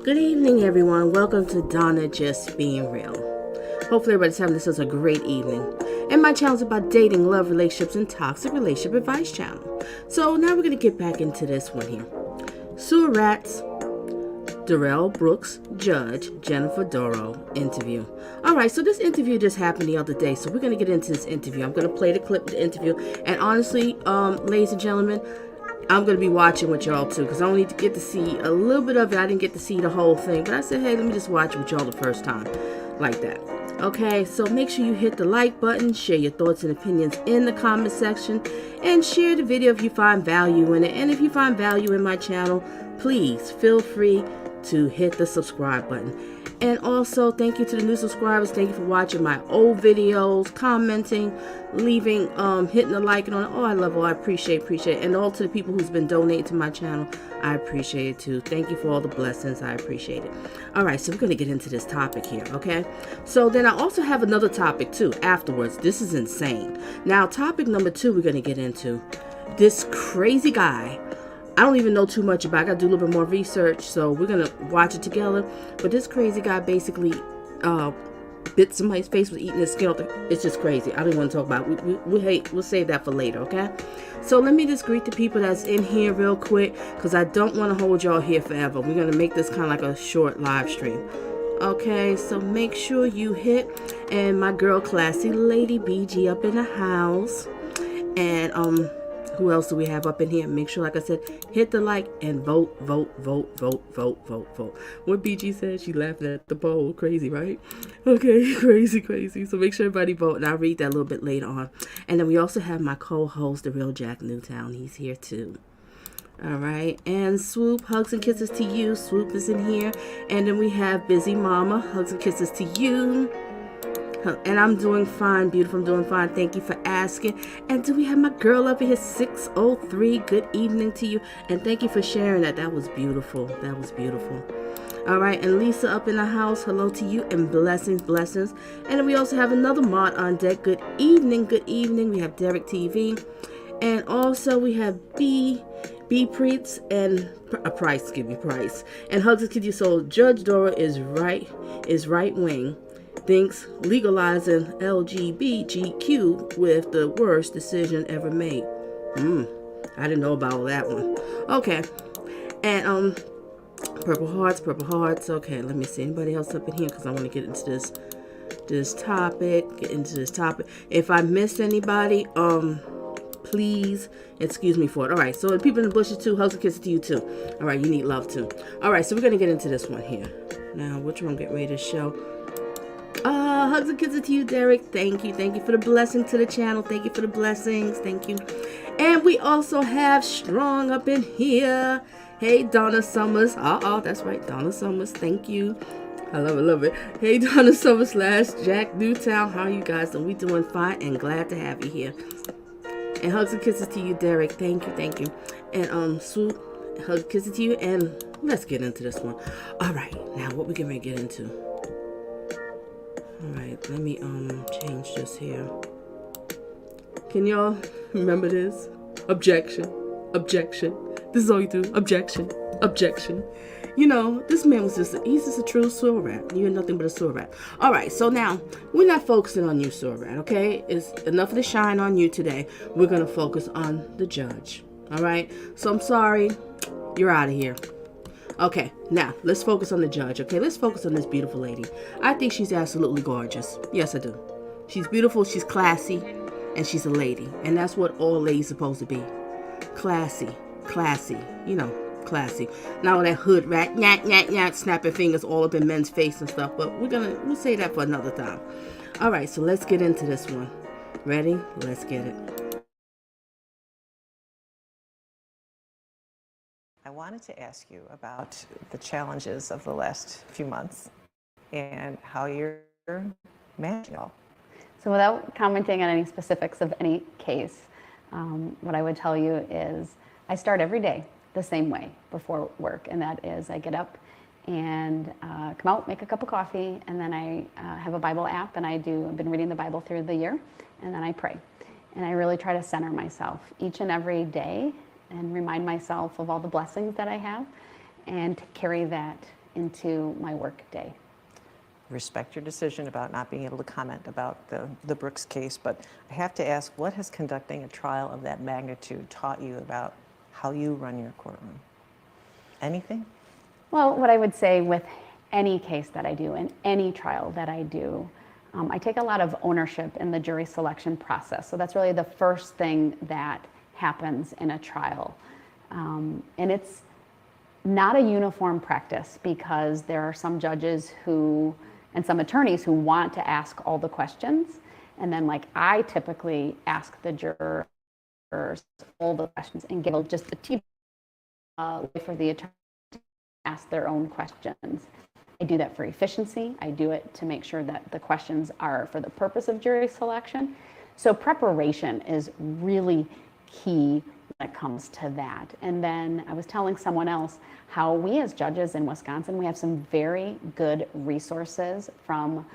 Good evening, everyone. Welcome to Donna Just Being Real. Hopefully, everybody's having this as a great evening. And my channel is about dating, love, relationships, and toxic relationship advice channel. So now we're going to get back into this one here. Sewer Rats, Darrell Brooks, Judge, Jennifer Dorow interview. Alright, so this interview just happened the other day, so we're going to get into this interview. I'm going to play the clip of the interview. And honestly, ladies and gentlemen, I'm going to be watching with y'all too, because I only get to see a little bit of it. I didn't get to see the whole thing, but I said, hey, let me just watch it with y'all the first time, like that. Okay, so make sure you hit the like button, share your thoughts and opinions in the comment section, and share the video if you find value in it. And if you find value in my channel, please feel free to hit the subscribe button. And also, thank you to the new subscribers. Thank you for watching my old videos, commenting, leaving, hitting the like and on. Oh, I love it. I appreciate it. And all to the people who's been donating to my channel, I appreciate it too. Thank you for all the blessings. I appreciate it. All right, so we're going to get into this topic here, okay? So then I also have another topic too afterwards. This is insane. Now, topic number 2 we're going to get into. This crazy guy. I don't even know too much about it. I gotta do a little bit more research, so we're gonna watch it together. But this crazy guy basically bit somebody's face with eating his skin. It's just crazy. I don't want to talk about it. We'll save that for later, okay? So let me just greet the people that's in here real quick, because I don't want to hold y'all here forever. We're gonna make this kind of like a short live stream. Okay, so make sure you hit, and my girl Classy Lady BG up in the house, and who else do we have up in here? Make sure, like I said, hit the like and vote. What BG said, she laughing at the poll. Crazy, right? Okay, crazy. So make sure everybody vote, and I'll read that a little bit later on. And then we also have my co-host, the real Jack Newtown. He's here too. All right, and Swoop, hugs and kisses to you. Swoop is in here. And then we have Busy Mama, hugs and kisses to you. And I'm doing fine, beautiful. I'm doing fine. Thank you for asking. And do we have my girl up here, 603? Good evening to you. And thank you for sharing that. That was beautiful. All right. And Lisa up in the house. Hello to you and blessings. And then we also have another mod on deck. Good evening. We have Derek TV. And also we have B Priest and Price. And hugs and kisses. So Judge Dora is right wing. Thinks legalizing LGBTQ with the worst decision ever made. I didn't know about all that one. Okay. And purple hearts. Okay, let me see anybody else up in here, because I want to get into this topic. If I missed anybody, please excuse me for it. All right, so the people in the bushes too, hugs and kisses to you too. All right, you need love too. All right, so we're gonna get into this one here now. Which one? Get ready to show. Hugs and kisses to you, Derek. Thank you for the blessing to the channel. Thank you for the blessings. Thank you. And we also have Strong up in here. Hey, Donna Summers. That's right, Donna Summers. Thank you. I love it. Hey, Donna Summers / Jack Newtown. How are you guys? And we doing fine and glad to have you here. And hugs and kisses to you, Derek. Thank you. And Swoop, hugs and kisses to you. And let's get into this one. All right, now what we gonna get into? All right, let me change this here. Can y'all remember this? Objection. This is all you do. Objection. You know, this man was he's just a true sewer rat. You're nothing but a sewer rat. All right, so now we're not focusing on you, sewer rat, okay? It's enough of the shine on you today. We're gonna focus on the judge. All right, so I'm sorry, you're out of here. Okay, now let's focus on the judge, okay? Let's focus on this beautiful lady. I think she's absolutely gorgeous. Yes, I do. She's beautiful, she's classy, and she's a lady. And that's what all ladies are supposed to be. Classy, you know, classy. Not all that hood rat, nyat, snapping fingers all up in men's face and stuff, but we'll say that for another time. All right, so let's get into this one. Ready? Let's get it. I wanted to ask you about the challenges of the last few months and how you're managing all. So without commenting on any specifics of any case, what I would tell you is I start every day the same way before work, and that is I get up and come out, make a cup of coffee, and then I have a Bible app, and I've been reading the Bible through the year, and then I pray. And I really try to center myself each and every day and remind myself of all the blessings that I have and to carry that into my work day. Respect your decision about not being able to comment about the Brooks case, but I have to ask, what has conducting a trial of that magnitude taught you about how you run your courtroom? Anything? Well, what I would say with any case that I do and any trial that I do, I take a lot of ownership in the jury selection process. So that's really the first thing that happens in a trial. And it's not a uniform practice because there are some judges who, and some attorneys who want to ask all the questions. And then I typically ask the jurors all the questions and give just a team for the attorney to ask their own questions. I do that for efficiency. I do it to make sure that the questions are for the purpose of jury selection. So preparation is really key when it comes to that. And then I was telling someone else how we as judges in Wisconsin, we have some very good resources from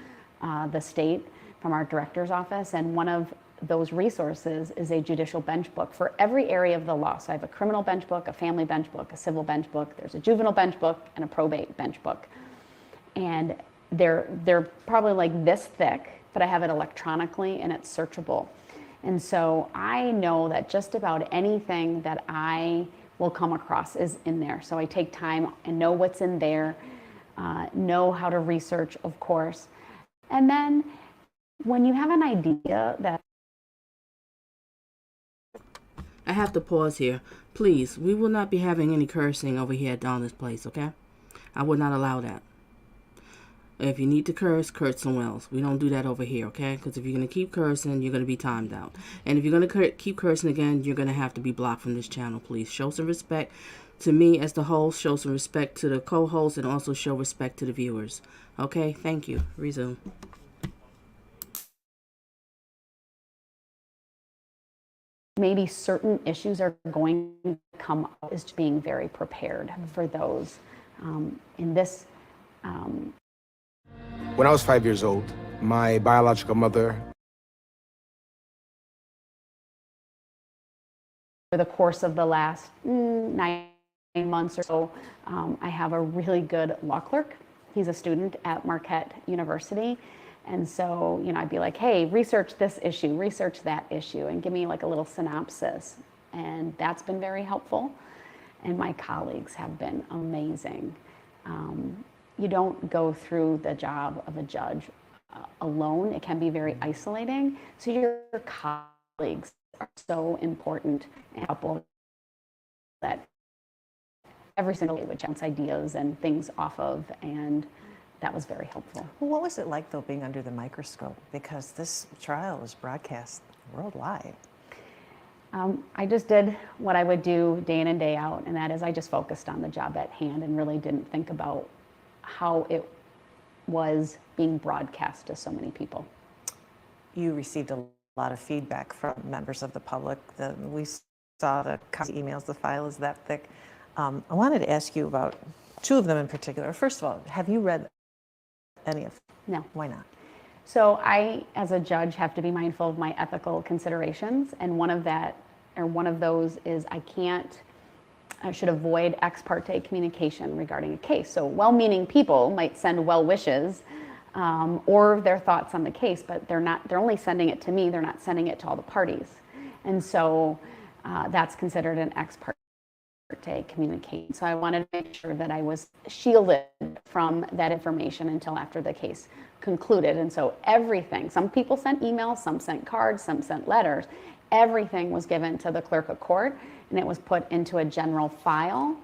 the state, from our director's office. And one of those resources is a judicial bench book for every area of the law. So I have a criminal bench book, a family bench book, a civil bench book, there's a juvenile bench book, and a probate bench book. And they're probably this thick, but I have it electronically and it's searchable. And so I know that just about anything that I will come across is in there. So I take time and know what's in there, know how to research, of course. And then when you have an idea that... I have to pause here. Please, we will not be having any cursing over here at Donna's place, okay? I would not allow that. If you need to curse somewhere else. We don't do that over here, okay? Because if you're going to keep cursing, you're going to be timed out. And if you're going to keep cursing again, you're going to have to be blocked from this channel, please. Show some respect to me as the host. Show some respect to the co-host. And also show respect to the viewers. Okay? Thank you. Resume. Maybe certain issues are going to come up, is being very prepared for those. In this... When I was 5 years old, my biological mother... For the course of the last 9 months or so, I have a really good law clerk. He's a student at Marquette University. And so, I'd be like, hey, research this issue, research that issue, and give me a little synopsis. And that's been very helpful. And my colleagues have been amazing. You don't go through the job of a judge alone. It can be very isolating. So your colleagues are so important and helpful that every single day would bounce ideas and things off of, and that was very helpful. Well, what was it like, though, being under the microscope? Because this trial was broadcast worldwide. I just did what I would do day in and day out, and that is I just focused on the job at hand and really didn't think about how it was being broadcast to so many people. You received a lot of feedback from members of the public. We saw the emails, the file is that thick. I wanted to ask you about two of them in particular. First of all, have you read any of them? No. Why not? So I, as a judge, have to be mindful of my ethical considerations, and one of those is I should avoid ex parte communication regarding a case. So well-meaning people might send well wishes or their thoughts on the case, but they're only sending it to me, they're not sending it to all the parties. And so that's considered an ex parte communication. So I wanted to make sure that I was shielded from that information until after the case concluded. And so everything, some people sent emails, some sent cards, some sent letters, everything was given to the clerk of court, and it was put into a general file.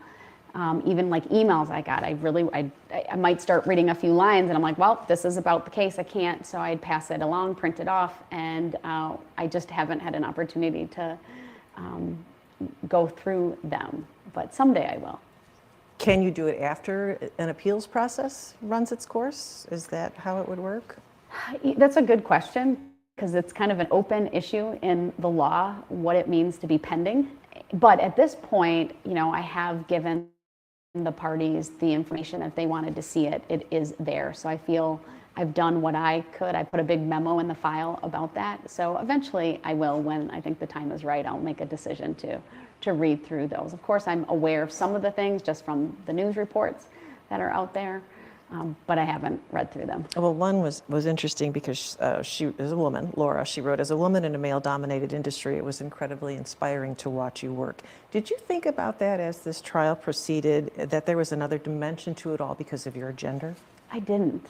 Even emails I got, I might start reading a few lines and I'm like, well, this is about the case, I can't, so I'd pass it along, print it off, and I just haven't had an opportunity to go through them, but someday I will. Can you do it after an appeals process runs its course? Is that how it would work? That's a good question, because it's kind of an open issue in the law, what it means to be pending. But at this point, I have given the parties the information. If they wanted to see it, it is there. So I feel I've done what I could. I put a big memo in the file about that. So eventually I will, when I think the time is right, I'll make a decision to read through those. Of course, I'm aware of some of the things just from the news reports, that are out there, but I haven't read through them. Well, one was interesting because she is a woman, Laura. She wrote, as a woman in a male-dominated industry, it was incredibly inspiring to watch you work. Did you think about that as this trial proceeded, that there was another dimension to it all because of your gender? I didn't.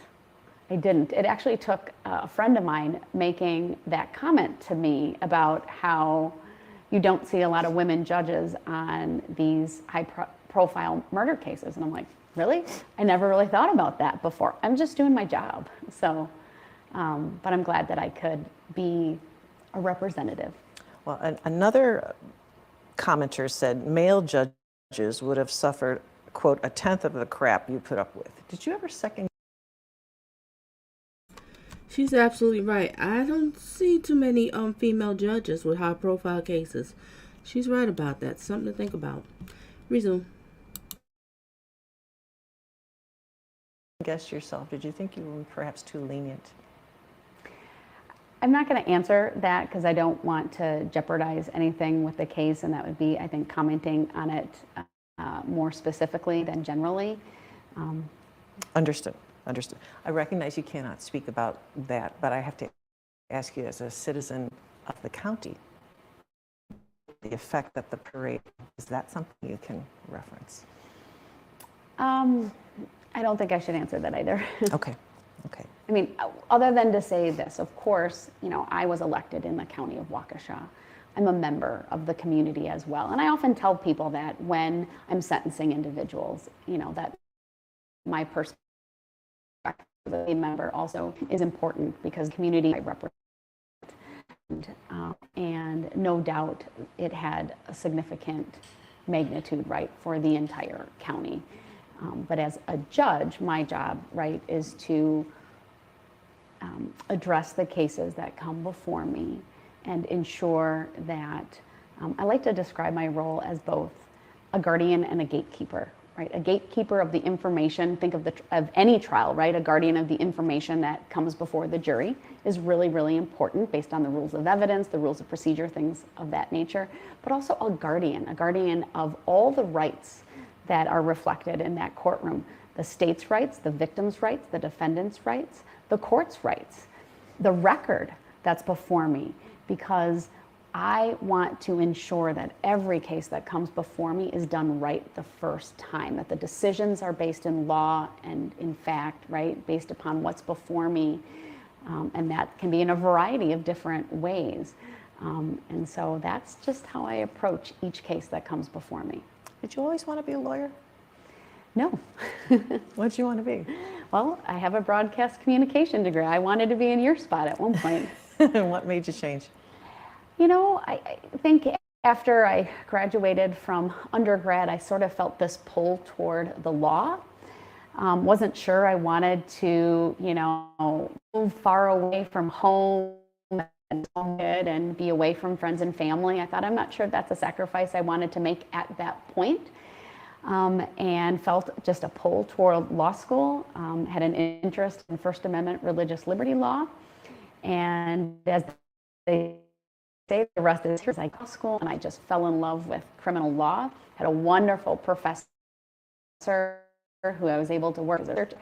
It actually took a friend of mine making that comment to me about how you don't see a lot of women judges on these high-profile murder cases. And I'm like, really? I never really thought about that before. I'm just doing my job. So, but I'm glad that I could be a representative. Well, another commenter said male judges would have suffered, quote, a tenth of the crap you put up with. Did you ever second? She's absolutely right. I don't see too many female judges with high profile cases. She's right about that. Something to think about. Resume. Guess yourself. Did you think you were perhaps too lenient? I'm not going to answer that because I don't want to jeopardize anything with the case, and that would be, I think, commenting on it more specifically than generally. Understood. I recognize you cannot speak about that, but I have to ask you, as a citizen of the county, the effect that the parade, is that something you can reference? I don't think I should answer that either. Okay. I mean, other than to say this, of course, I was elected in the county of Waukesha. I'm a member of the community as well. And I often tell people that when I'm sentencing individuals, that my perspective as a member also is important because the community I represent. And no doubt it had a significant magnitude, right, for the entire county. But as a judge, my job, right, is to address the cases that come before me and ensure that I like to describe my role as both a guardian and a gatekeeper, right? A gatekeeper of the information. Think of any trial, right? A guardian of the information that comes before the jury is really, really important based on the rules of evidence, the rules of procedure, things of that nature. But also a guardian of all the rights that are reflected in that courtroom. The state's rights, the victim's rights, the defendant's rights, the court's rights, the record that's before me, because I want to ensure that every case that comes before me is done right the first time, that the decisions are based in law and in fact, right, based upon what's before me. And that can be in a variety of different ways. And so that's just how I approach each case that comes before me. Did you always want to be a lawyer? No. What did you want to be? Well, I have a broadcast communication degree. I wanted to be in your spot at one point. What made you change? I think after I graduated from undergrad, I sort of felt this pull toward the law. Wasn't sure I wanted to, move far away from home and be away from friends and family. I thought, I'm not sure that's a sacrifice I wanted to make at that point. And felt just a pull toward law school, had an interest in First Amendment religious liberty law. And as they say, the rest is here. I go to school and I just fell in love with criminal law. Had a wonderful professor who I was able to work with.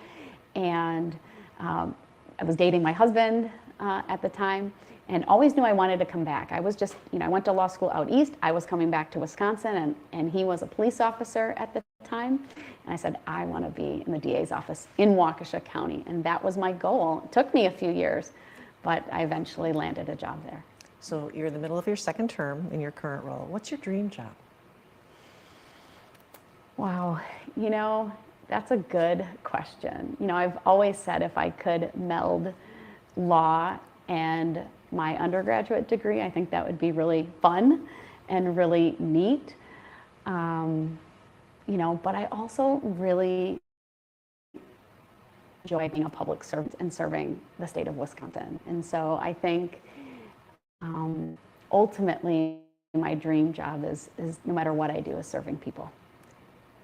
And I was dating my husband at the time and always knew I wanted to come back. I was just, I went to law school out east. I was coming back to Wisconsin and he was a police officer at the time. And I said, I want to be in the DA's office in Waukesha County. And that was my goal. It took me a few years, but I eventually landed a job there. So you're in the middle of your second term in your current role. What's your dream job? Wow, that's a good question. I've always said if I could meld law and my undergraduate degree, I think that would be really fun and really neat. But I also really enjoy being a public servant and serving the state of Wisconsin. And so I think ultimately my dream job is no matter what I do is serving people.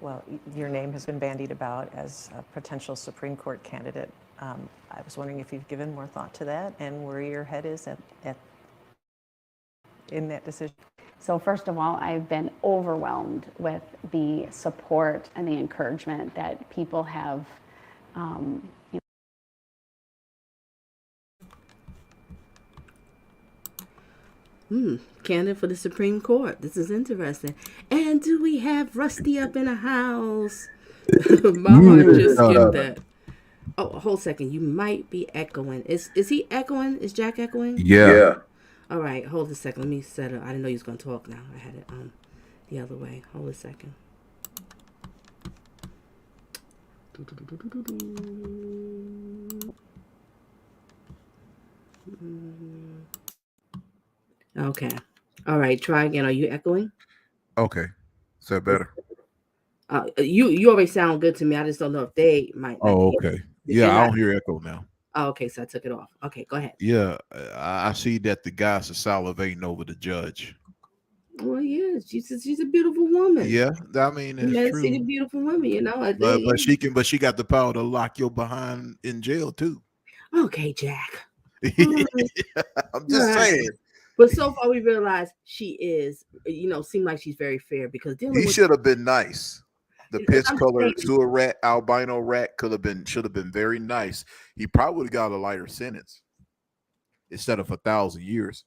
Well, your name has been bandied about as a potential Supreme Court candidate. I was wondering if you've given more thought to that and where your head is in that decision. So first of all, I've been overwhelmed with the support and the encouragement that people have. Candidate for the Supreme Court. This is interesting. And do we have Rusty up in the house? My heart just skipped that. Oh, a whole second. You might be echoing. Is he echoing? Is Jack echoing? Yeah. All right, hold a second. Let me set it. I didn't know you was gonna talk now. I had it the other way. Hold a second. Okay. All right. Try again. Are you echoing? Okay. Is that better? You always sound good to me. I just don't know if they might. Oh, okay. Yeah, I don't hear echo now. Oh, okay. So I took it off. Okay, go ahead. Yeah, I see that the guys are salivating over the judge. Well, yeah, she's a beautiful woman. Yeah, I mean You it's never true. see the beautiful women, you know. But she got the power to lock your behind in jail too. Okay, Jack. I'm just saying. But so far, we realize she is, seem like she's very fair because He should have been nice. The piss colored saying, sewer rat, albino rat should have been very nice. He probably would have got a lighter sentence instead of 1,000 years.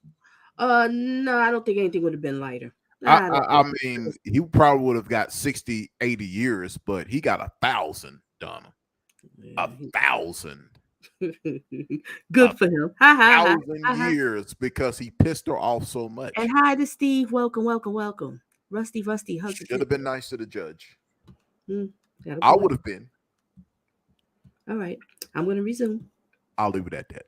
No, I don't think anything would have been lighter. I mean, he probably would have got 60, 80 years, but he got 1,000, Donna. 1,000. Good for him. 1,000 years because he pissed her off so much. And hi to Steve. Welcome. Rusty. Should have been nice to the judge. I would have been. All right. I'm going to resume. I'll leave it at that.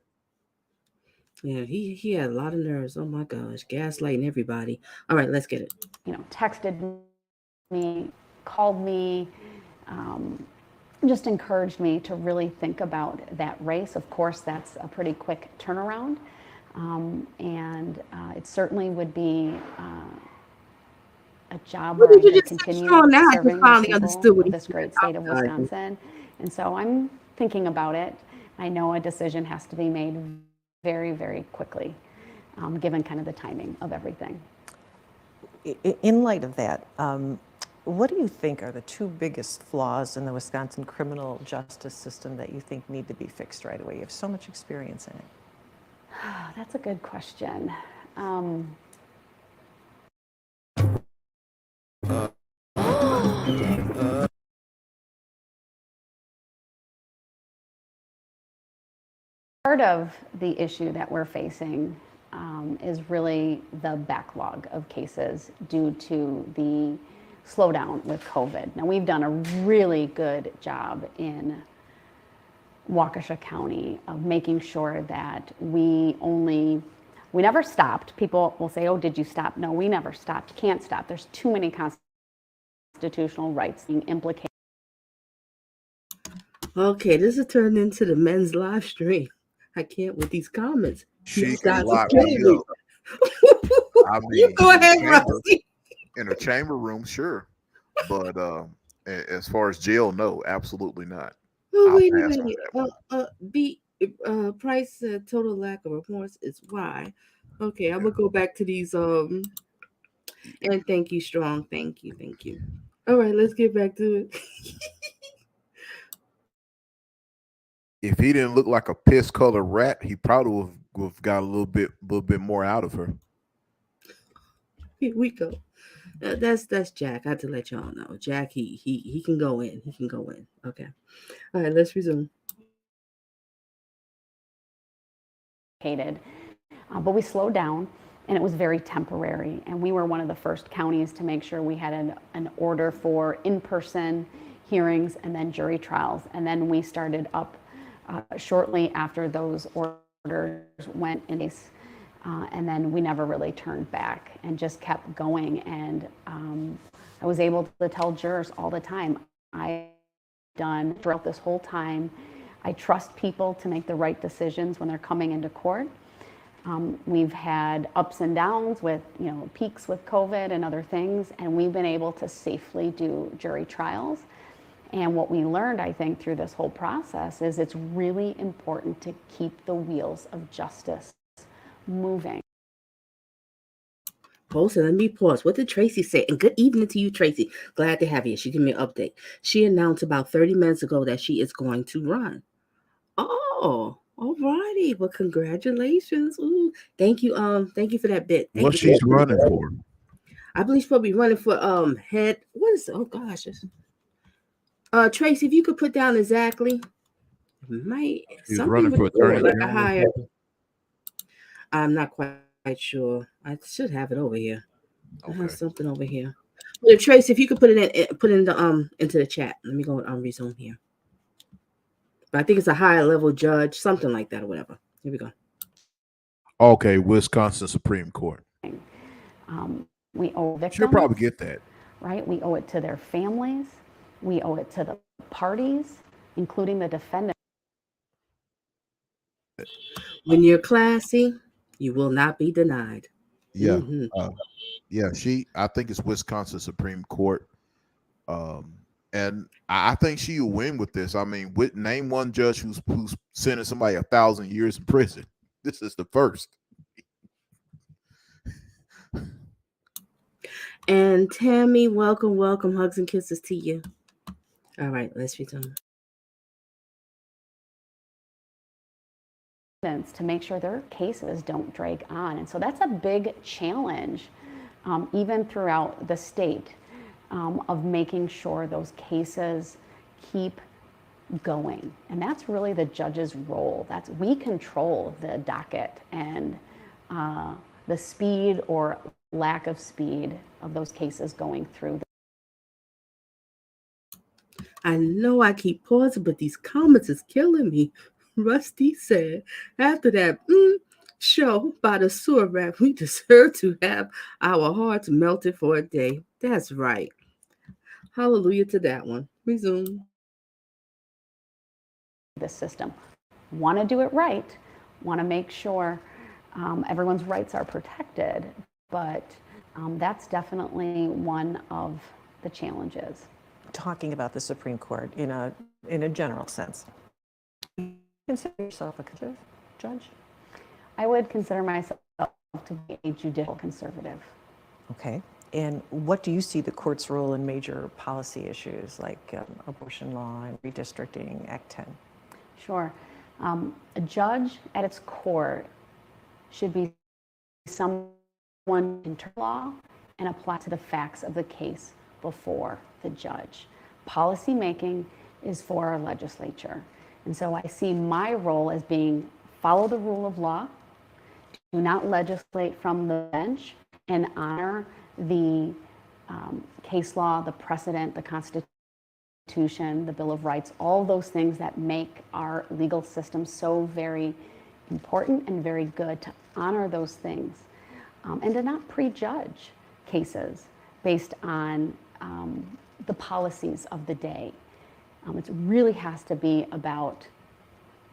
Yeah, he had a lot of nerves. Oh my gosh, gaslighting everybody. All right, let's get it. Texted me, called me, just encouraged me to really think about that race. Of course, that's a pretty quick turnaround, and it certainly would be a job where I could continue serving the people of this great state of Wisconsin. And so I'm thinking about it. I know a decision has to be made very, very quickly, given kind of the timing of everything. In light of that, what do you think are the two biggest flaws in the Wisconsin criminal justice system that you think need to be fixed right away? You have so much experience in it. That's a good question. Part of the issue that we're facing is really the backlog of cases due to the slowdown with COVID. Now, we've done a really good job in Waukesha County of making sure that we never stopped. People will say, oh, did you stop? No, we never stopped. Can't stop. There's too many constitutional rights being implicated. Okay, this is turned into the men's live stream. I can't with these comments. She can lock me up. I mean, you go ahead, Rusty. In a chamber room, sure. But as far as jail, no, absolutely not. Oh, wait a minute. Price said total lack of remorse is why. Okay, I'm gonna go back to these and thank you, Strong. Thank you. All right, let's get back to it. If he didn't look like a piss colored rat, he probably would have got a little bit more out of her. Here we go. That's Jack. I have to let y'all know. Jack, he can go in. He can go in. Okay. All right, let's resume. But we slowed down, and it was very temporary. And we were one of the first counties to make sure we had an order for in-person hearings and then jury trials. And then we started up shortly after those orders went in place. And then we never really turned back and just kept going. And I was able to tell jurors all the time, I've done throughout this whole time, I trust people to make the right decisions when they're coming into court. We've had ups and downs with, peaks with COVID and other things, and we've been able to safely do jury trials. And what we learned, I think, through this whole process is it's really important to keep the wheels of justice moving. Hold on, let me pause. What did Tracy say? And good evening to you, Tracy. Glad to have you. She gave me an update. She announced about 30 minutes ago that she is going to run. Oh, all righty. Well, congratulations. Ooh, thank you for that bit. Thank What you. she's running for? I believe she's probably running for head. What is oh gosh. Tracy, if you could put down exactly might She's something running with for the attorney like a general or higher. something? I'm not quite sure. I should have it over here. I have Okay. something over here. Well, Tracy, if you could put it put it in the into the chat. Let me go and resume here. But I think it's a higher level judge, something like that, or whatever. Here we go. Okay, Wisconsin Supreme Court. We owe She'll victims, probably get that. right? We owe it to their families. We owe it to the parties, including the defendant. When you're classy, you will not be denied. Yeah. Mm-hmm. Yeah, I think it's Wisconsin Supreme Court. And I think she will win with this. I mean, name one judge who's sending somebody 1,000 years in prison. This is the first. And Tammy, welcome, welcome. Hugs and kisses to you. All right, let's resume. To make sure their cases don't drag on. And so that's a big challenge, even throughout the state, of making sure those cases keep going. And that's really the judge's role. We control the docket and the speed or lack of speed of those cases going through. I know I keep pausing, but these comments is killing me. Rusty said, after that show by the sewer rat, we deserve to have our hearts melted for a day. That's right. Hallelujah to that one. Resume. This system. Want to do it right, want to make sure everyone's rights are protected, but that's definitely one of the challenges. Talking about the Supreme Court in a general sense, do you consider yourself a conservative judge? I would consider myself to be a judicial conservative. Okay. And what do you see the court's role in major policy issues like abortion law and redistricting, Act 10? Sure. A judge at its core should be someone who can interpret law and apply to the facts of the case before the judge. Policy making is for our legislature. And so I see my role as being follow the rule of law, do not legislate from the bench, and honor the case law, the precedent, the Constitution, the Bill of Rights, all those things that make our legal system so very important and very good, to honor those things and to not prejudge cases based on the policies of the day. It really has to be about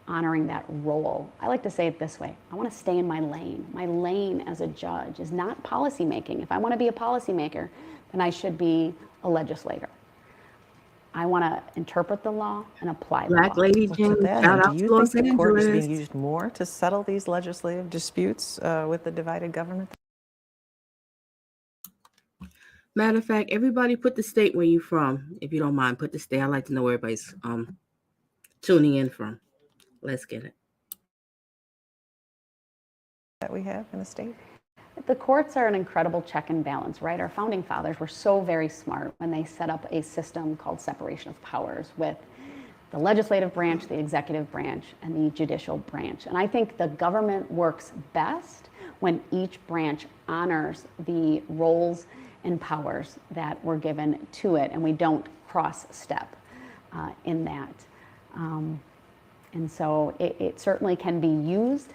honoring that role. I like to say it this way: I want to stay in my lane. My lane as a judge is not policy making. If I want to be a policymaker, then I should be a legislator. I want to interpret the law and apply the law. Black Lady Jane, shout out do to you Los think the court is Angeles. being used more to settle these legislative disputes with the divided government? Matter of fact, everybody put the state where you from, if you don't mind. Put the state. I like to know where everybody's tuning in from. Let's get it. That we have in the state? The courts are an incredible check and balance, right? Our founding fathers were so very smart when they set up a system called separation of powers with the legislative branch, the executive branch, and the judicial branch. And I think the government works best when each branch honors the roles and powers that were given to it, and we don't cross-step in that. And so it certainly can be used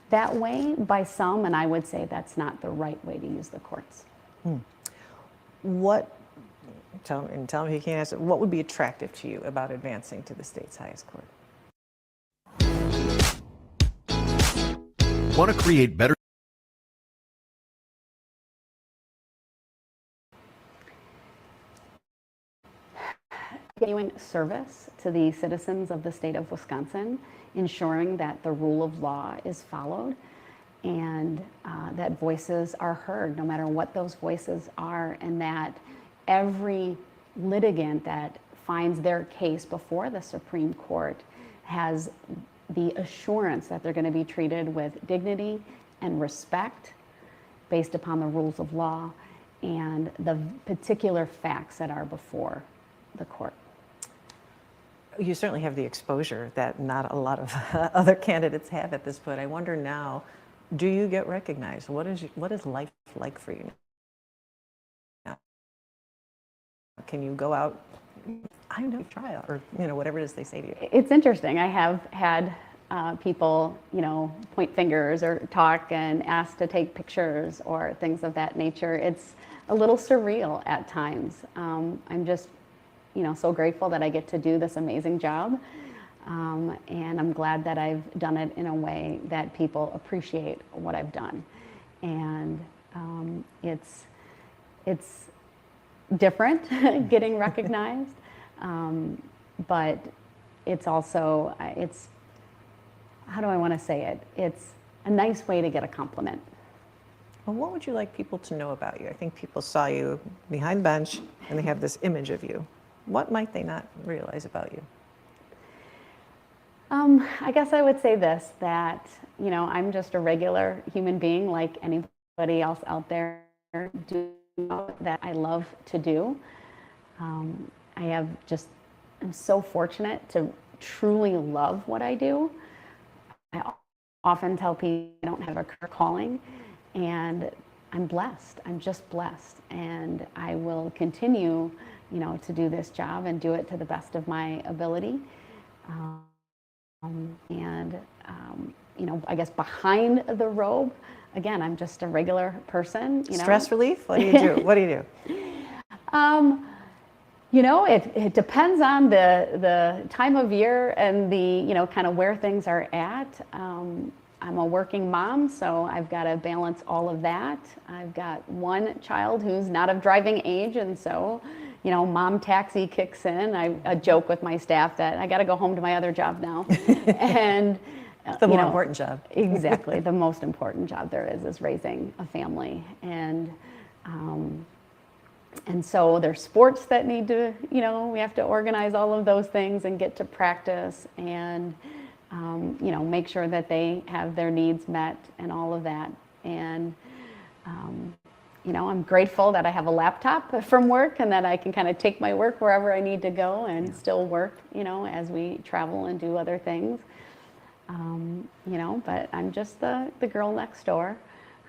that way by some, and I would say that's not the right way to use the courts. Tell me if you can't answer, what would be attractive to you about advancing to the state's highest court? Want to create better Continuing service to the citizens of the state of Wisconsin, ensuring that the rule of law is followed, and that voices are heard no matter what those voices are, and that every litigant that finds their case before the Supreme Court has the assurance that they're going to be treated with dignity and respect based upon the rules of law and the particular facts that are before the court. You certainly have the exposure that not a lot of other candidates have at this point. I wonder now, do you get recognized? What is life like for you now? Can you go out, I don't know, trial, or whatever it is they say to you? It's interesting. I have had people, point fingers or talk and ask to take pictures or things of that nature. It's a little surreal at times. I'm just, so grateful that I get to do this amazing job. And I'm glad that I've done it in a way that people appreciate what I've done. And it's different getting recognized, but it's also, how do I want to say it? It's a nice way to get a compliment. Well, what would you like people to know about you? I think people saw you behind the bench and they have this image of you. What might they not realize about you? I guess I would say this, that, I'm just a regular human being like anybody else out there do that I love to do. I'm so fortunate to truly love what I do. I often tell people I don't have a career calling, and I'm blessed. I'm just blessed, and I will continue, to do this job and do it to the best of my ability. I guess behind the robe, again, I'm just a regular person. Stress relief? What do you do? What do you do? It depends on the time of year and the, kind of where things are at. I'm a working mom, so I've got to balance all of that. I've got one child who's not of driving age, and so, mom taxi kicks in. I joke with my staff that I got to go home to my other job now. And the more important job. Exactly. The most important job there is raising a family. And so there's sports that need to, we have to organize all of those things and get to practice and, make sure that they have their needs met and all of that. And, I'm grateful that I have a laptop from work and that I can kind of take my work wherever I need to go and still work, as we travel and do other things. But I'm just the girl next door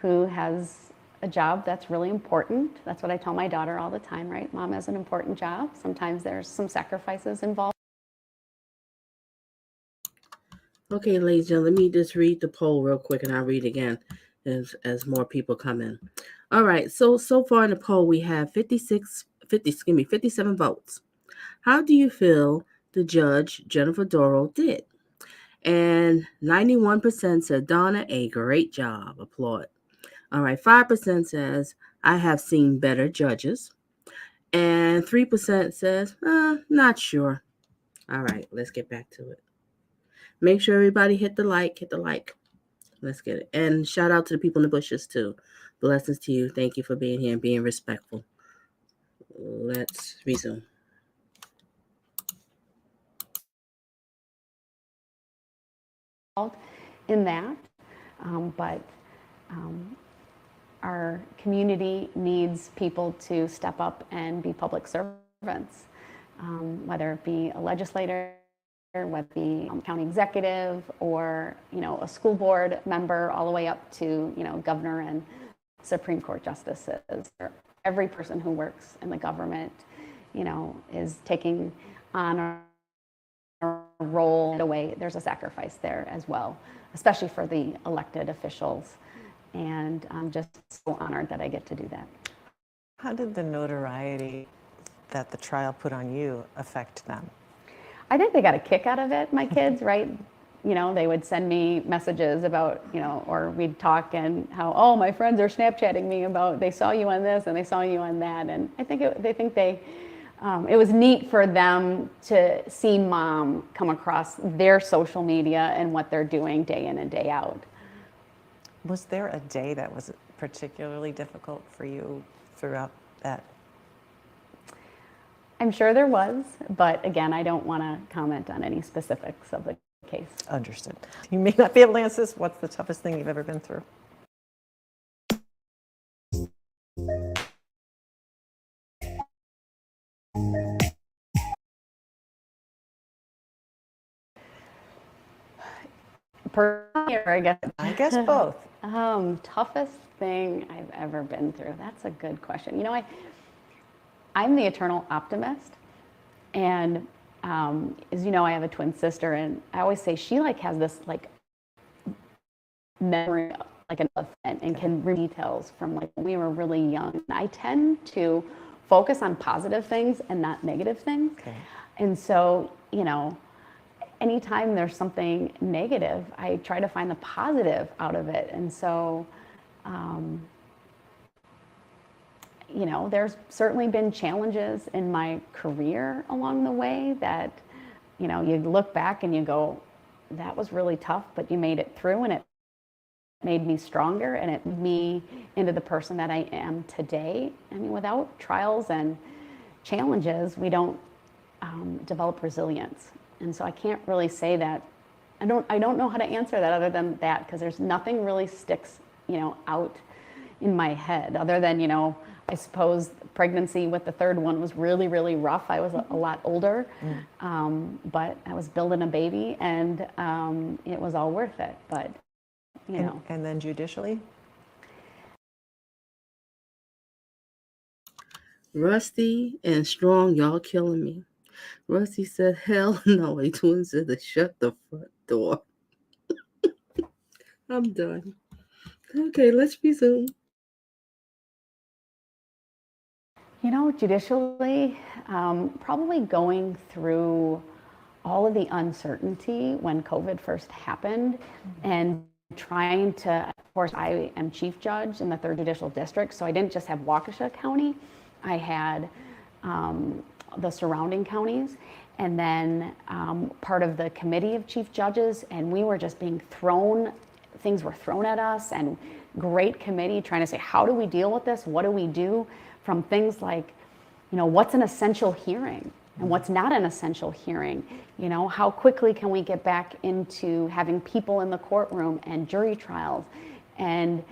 who has a job that's really important. That's what I tell my daughter all the time, right? Mom has an important job. Sometimes there's some sacrifices involved. Okay, ladies and gentlemen, let me just read the poll real quick and I'll read again as more people come in. All right, so far in the poll we have 57 votes. How do you feel the judge, Jennifer Dorow, did? And 91% said, Donna, a great job. Applaud. All right, 5% says, I have seen better judges. And 3% says, not sure. All right, let's get back to it. Make sure everybody hit the like. Let's get it. And shout out to the people in the bushes too. Blessings to you. Thank you for being here and being respectful. Let's resume. In that, but our community needs people to step up and be public servants, whether it be a legislator, whether it be county executive, or a school board member, all the way up to governor and Supreme Court justices. Every person who works in the government, is taking on a role in a way. There's a sacrifice there as well, especially for the elected officials. And I'm just so honored that I get to do that. How did the notoriety that the trial put on you affect them? I think they got a kick out of it, my kids, right? They would send me messages about, or we'd talk and how, my friends are Snapchatting me about they saw you on this and they saw you on that. And I think it was neat for them to see mom come across their social media and what they're doing day in and day out. Was there a day that was particularly difficult for you throughout that? I'm sure there was, but again, I don't want to comment on any specifics of the case. Understood. You may not be able to answer this. What's the toughest thing you've ever been through? Personally, or I guess both. Toughest thing I've ever been through. That's a good question. You know, I'm the eternal optimist, and as you know, I have a twin sister, and I always say she like has this like memory like an elephant and can remember details from like when we were really young. I tend to focus on positive things and not negative things, and so you know, anytime there's something negative, I try to find the positive out of it. And so, you know, there's certainly been challenges in my career along the way that, you know, you look back and you go, that was really tough, but you made it through, and it made me stronger, and it made me into the person that I am today. I mean, without trials and challenges, we don't develop resilience. And so I can't really say that. I don't know how to answer that other than that, because there's nothing really sticks, you know, out in my head other than, you know, I suppose pregnancy with the third one was really, really rough. I was a lot older, but I was building a baby, and it was all worth it. But, you know. And then judicially? Rusty and Strong, y'all killing me. Rusty said, hell no. A twin said to shut the front door. I'm done. Okay, let's resume. You know, judicially, probably going through all of the uncertainty when COVID first happened, and trying to, of course, I am chief judge in the 3rd Judicial District, so I didn't just have Waukesha County, I had the surrounding counties, and then part of the committee of chief judges, and we were just being thrown, things were thrown at us, and great committee trying to say, how do we deal with this? What do we do? From things like, you know, what's an essential hearing and what's not an essential hearing? You know, how quickly can we get back into having people in the courtroom and jury trials, and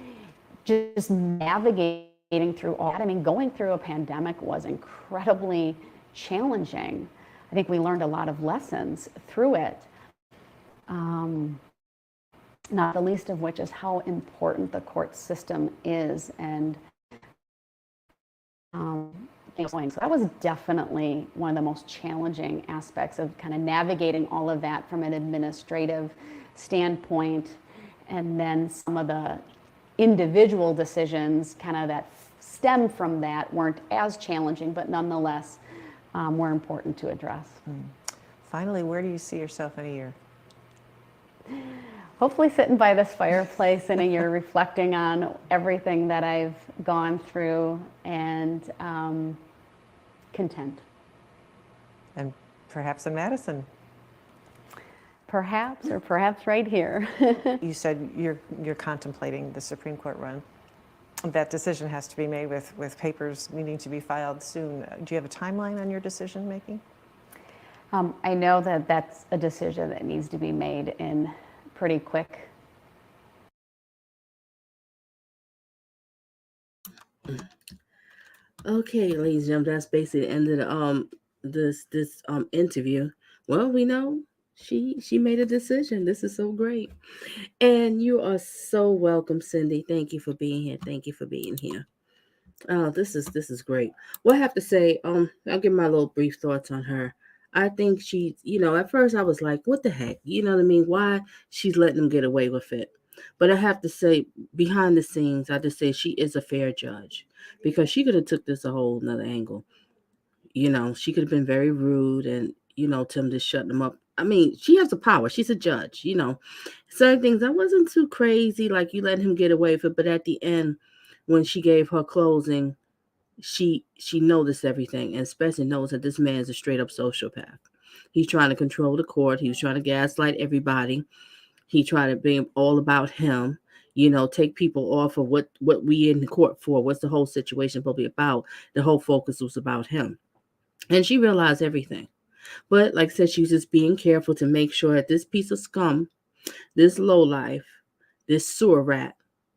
just navigating through all that. I mean, going through a pandemic was incredibly challenging. I think we learned a lot of lessons through it. Not the least of which is how important the court system is, and so that was definitely one of the most challenging aspects of kind of navigating all of that from an administrative standpoint. And then some of the individual decisions kind of that stem from that weren't as challenging, but nonetheless were important to address. Finally, where do you see yourself in a year? Hopefully sitting by this fireplace in a year, reflecting on everything that I've gone through, and content. And perhaps in Madison. Perhaps, or perhaps right here. You said you're contemplating the Supreme Court run. That decision has to be made with papers needing to be filed soon. Do you have a timeline on your decision making? I know that that's a decision that needs to be made in pretty quick. Okay, ladies and gentlemen, that's basically the end of the this interview. Well, we know she made a decision. This is so great. And you are so welcome, Cindy. Thank you for being here. Thank you for being here. Oh, this is great. Well, I have to say, I'll give my little brief thoughts on her. I think she, at first I was like, what the heck? You know what I mean? Why she's letting them get away with it? But I have to say, behind the scenes, I just say she is a fair judge, because she could have took this a whole nother angle. She could have been very rude and, Tim just shutting them up. I mean, she has the power. She's a judge, Certain things, I wasn't too crazy, like you let him get away with it. But at the end, when she gave her closing, she noticed everything, and especially knows that this man is a straight up sociopath. He's trying to control the court. He was trying to gaslight everybody. He tried to be all about him. take people off of what we in the court for, what's the whole situation supposed to be about. The whole focus was about him. And she realized everything. But like I said, she was just being careful to make sure that this piece of scum, this lowlife, this sewer rat,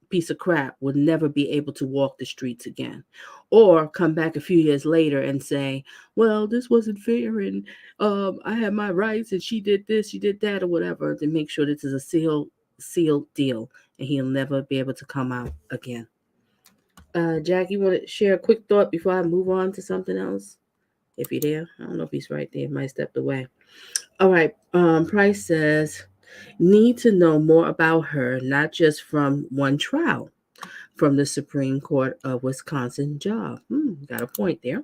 piece of crap would never be able to walk the streets again, or come back a few years later and say, well, this wasn't fair, and I had my rights and she did this, she did that, or whatever, to make sure this is a sealed deal and he'll never be able to come out again. Jack, you want to share a quick thought before I move on to something else? If you're there, I don't know if he's right there. He might have stepped away. All right. Price says, need to know more about her, not just from one trial, from the Supreme Court of Wisconsin job. Got a point there.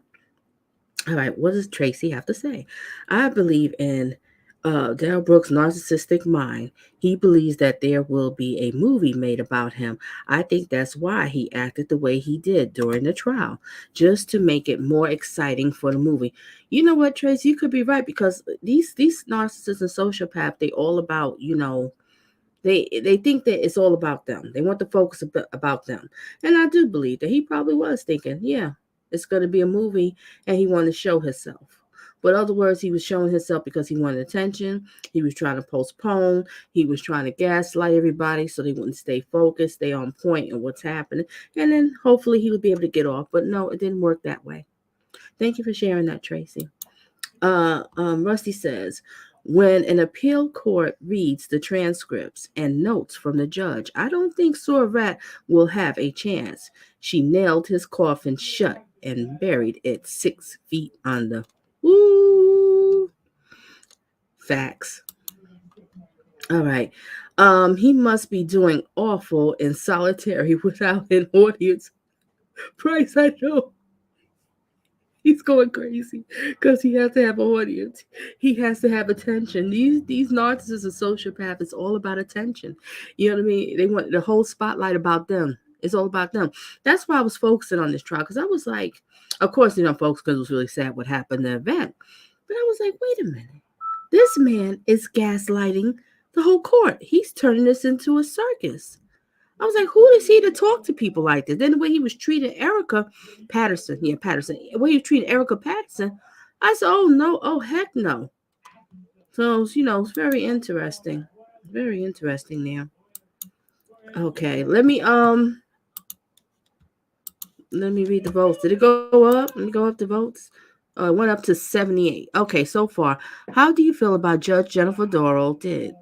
All right, what does Tracy have to say? I believe in Darrell Brooks' narcissistic mind. He believes that there will be a movie made about him. I think that's why he acted the way he did during the trial, just to make it more exciting for the movie. You know what, Tracy? You could be right, because these narcissists and sociopaths, they all about, they think that it's all about them. They want the focus about them. And I do believe that he probably was thinking, yeah, it's going to be a movie, and he wanted to show himself. But other words, he was showing himself because he wanted attention. He was trying to postpone. He was trying to gaslight everybody so they wouldn't stay focused, stay on point on what's happening. And then hopefully he would be able to get off. But no, it didn't work that way. Thank you for sharing that, Tracy. Rusty says, when an appeal court reads the transcripts and notes from the judge, I don't think Surratt will have a chance. She nailed his coffin shut and buried it 6 feet under. Woo! Facts. All right. He must be doing awful in solitary without an audience. Price, I know. He's going crazy because he has to have an audience. He has to have attention. These narcissists and sociopaths, it's all about attention. You know what I mean? They want the whole spotlight about them. It's all about them. That's why I was focusing on this trial, because I was like, of course, folks, because it was really sad what happened in the event. But I was like, wait a minute. This man is gaslighting the whole court. He's turning this into a circus. I was like, who is he to talk to people like this? Then the way he was treating Erika Patterson, the way he was treating Erika Patterson, I said, oh no, oh heck no. So, it's very interesting. Very interesting there. Okay, let me read the votes. Did it go up? Let me go up the votes. Oh, it went up to 78. Okay, so far. How do you feel about Judge Jennifer Dorow did?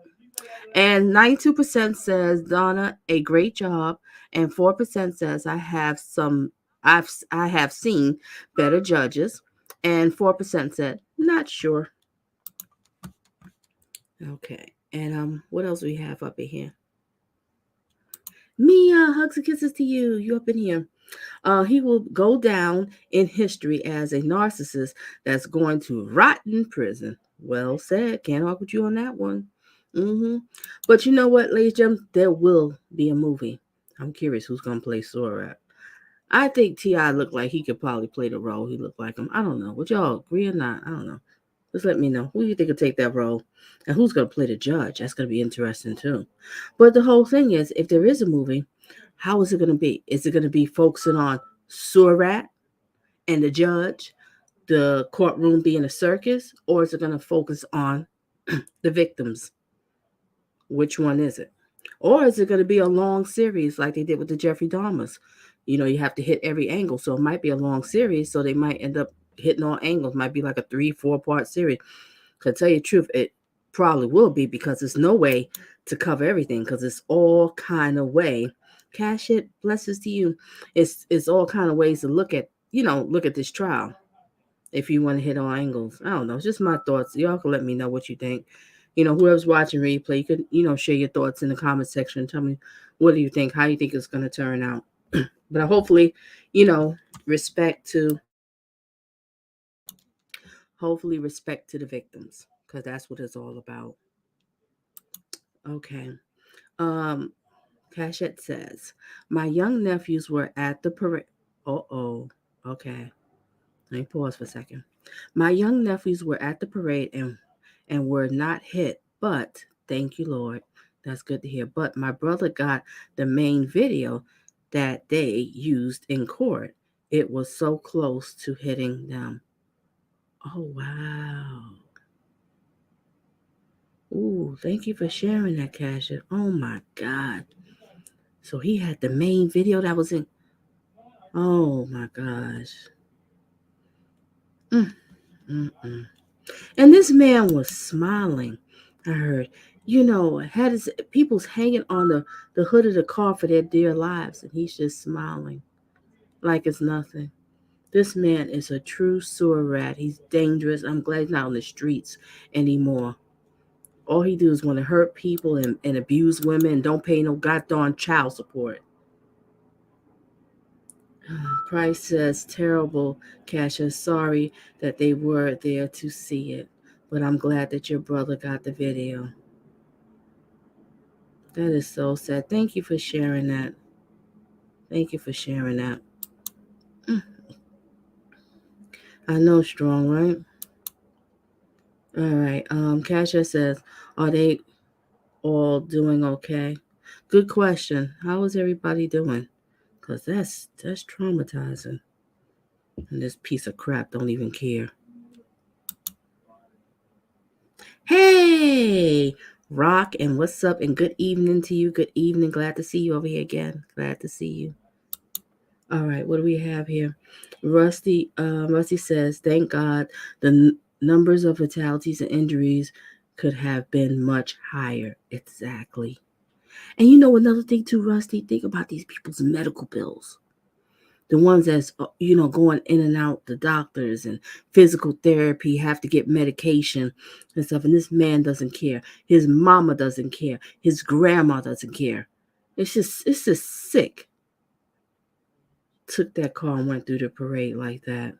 And 92% says, Donna, a great job. And 4% says, I have seen better judges. And 4% said, not sure. Okay. And what else do we have up in here? Mia, hugs and kisses to you. You up in here. He will go down in history as a narcissist that's going to rot in prison. Well said. Can't argue with you on that one. But you know what, ladies and gentlemen, there will be a movie. I'm curious who's gonna play Sorat. I think T.I. looked like he could probably play the role. He looked like him. I don't know. Would y'all agree or not? I don't know. Just let me know. Who do you think will take that role? And who's gonna play the judge? That's gonna be interesting too. But the whole thing is, if there is a movie, how is it gonna be? Is it gonna be focusing on Surat and the judge, the courtroom being a circus, or is it gonna focus on the victims? Which one is it? Or is it going to be a long series like they did with the Jeffrey Dahmers? You have to hit every angle. So it might be a long series. So they might end up hitting all angles. Might be like a 3-4 part series. To tell you the truth, it probably will be, because there's no way to cover everything, because it's all kind of way. Cash it, blessings to you. It's all kind of ways to look at this trial. If you want to hit all angles. I don't know. It's just my thoughts. Y'all can let me know what you think. Whoever's watching replay, you could, share your thoughts in the comment section. Tell me, what do you think? How you think it's going to turn out? But hopefully, respect to the victims, because that's what it's all about. Okay. Cachette says, my young nephews were at the parade. Okay. Let me pause for a second. My young nephews were at the parade and were not hit, but thank you, Lord. That's good to hear. But my brother got the main video that they used in court. It was so close to hitting them. Oh, wow. Ooh, thank you for sharing that, Cassia. Oh, my God. So he had the main video that was in. Oh, my gosh. Mm, mm, mm. And this man was smiling. I heard, had his people's hanging on the hood of the car for their dear lives, and he's just smiling like it's nothing. This man is a true sewer rat. He's dangerous. I'm glad he's not on the streets anymore. All he do is want to hurt people and abuse women and don't pay no goddamn child support. Price says, terrible, Kasha. Sorry that they were there to see it, but I'm glad that your brother got the video. That is so sad. Thank you for sharing that. Thank you for sharing that. I know, strong, right? All right. Kasha says, are they all doing okay? Good question. How is everybody doing? Cause that's traumatizing. And this piece of crap don't even care. Hey, Rock, and what's up? And good evening to you. Good evening. Glad to see you over here again. Glad to see you. All right, what do we have here? Rusty says, thank God the numbers of fatalities and injuries could have been much higher. Exactly. And you know another thing too, Rusty? Think about these people's medical bills. The ones that's, going in and out, the doctors and physical therapy, have to get medication and stuff. And this man doesn't care. His mama doesn't care. His grandma doesn't care. It's just sick. Took that car and went through the parade like that.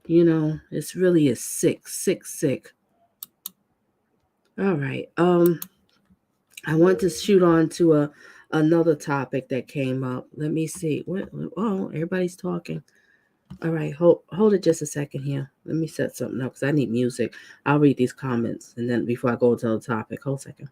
It's really a sick, sick, sick. All right. I want to shoot on to another topic that came up. Let me see. Oh, everybody's talking. All right, hold it just a second here. Let me set something up because I need music. I'll read these comments and then before I go into the topic. Hold a second.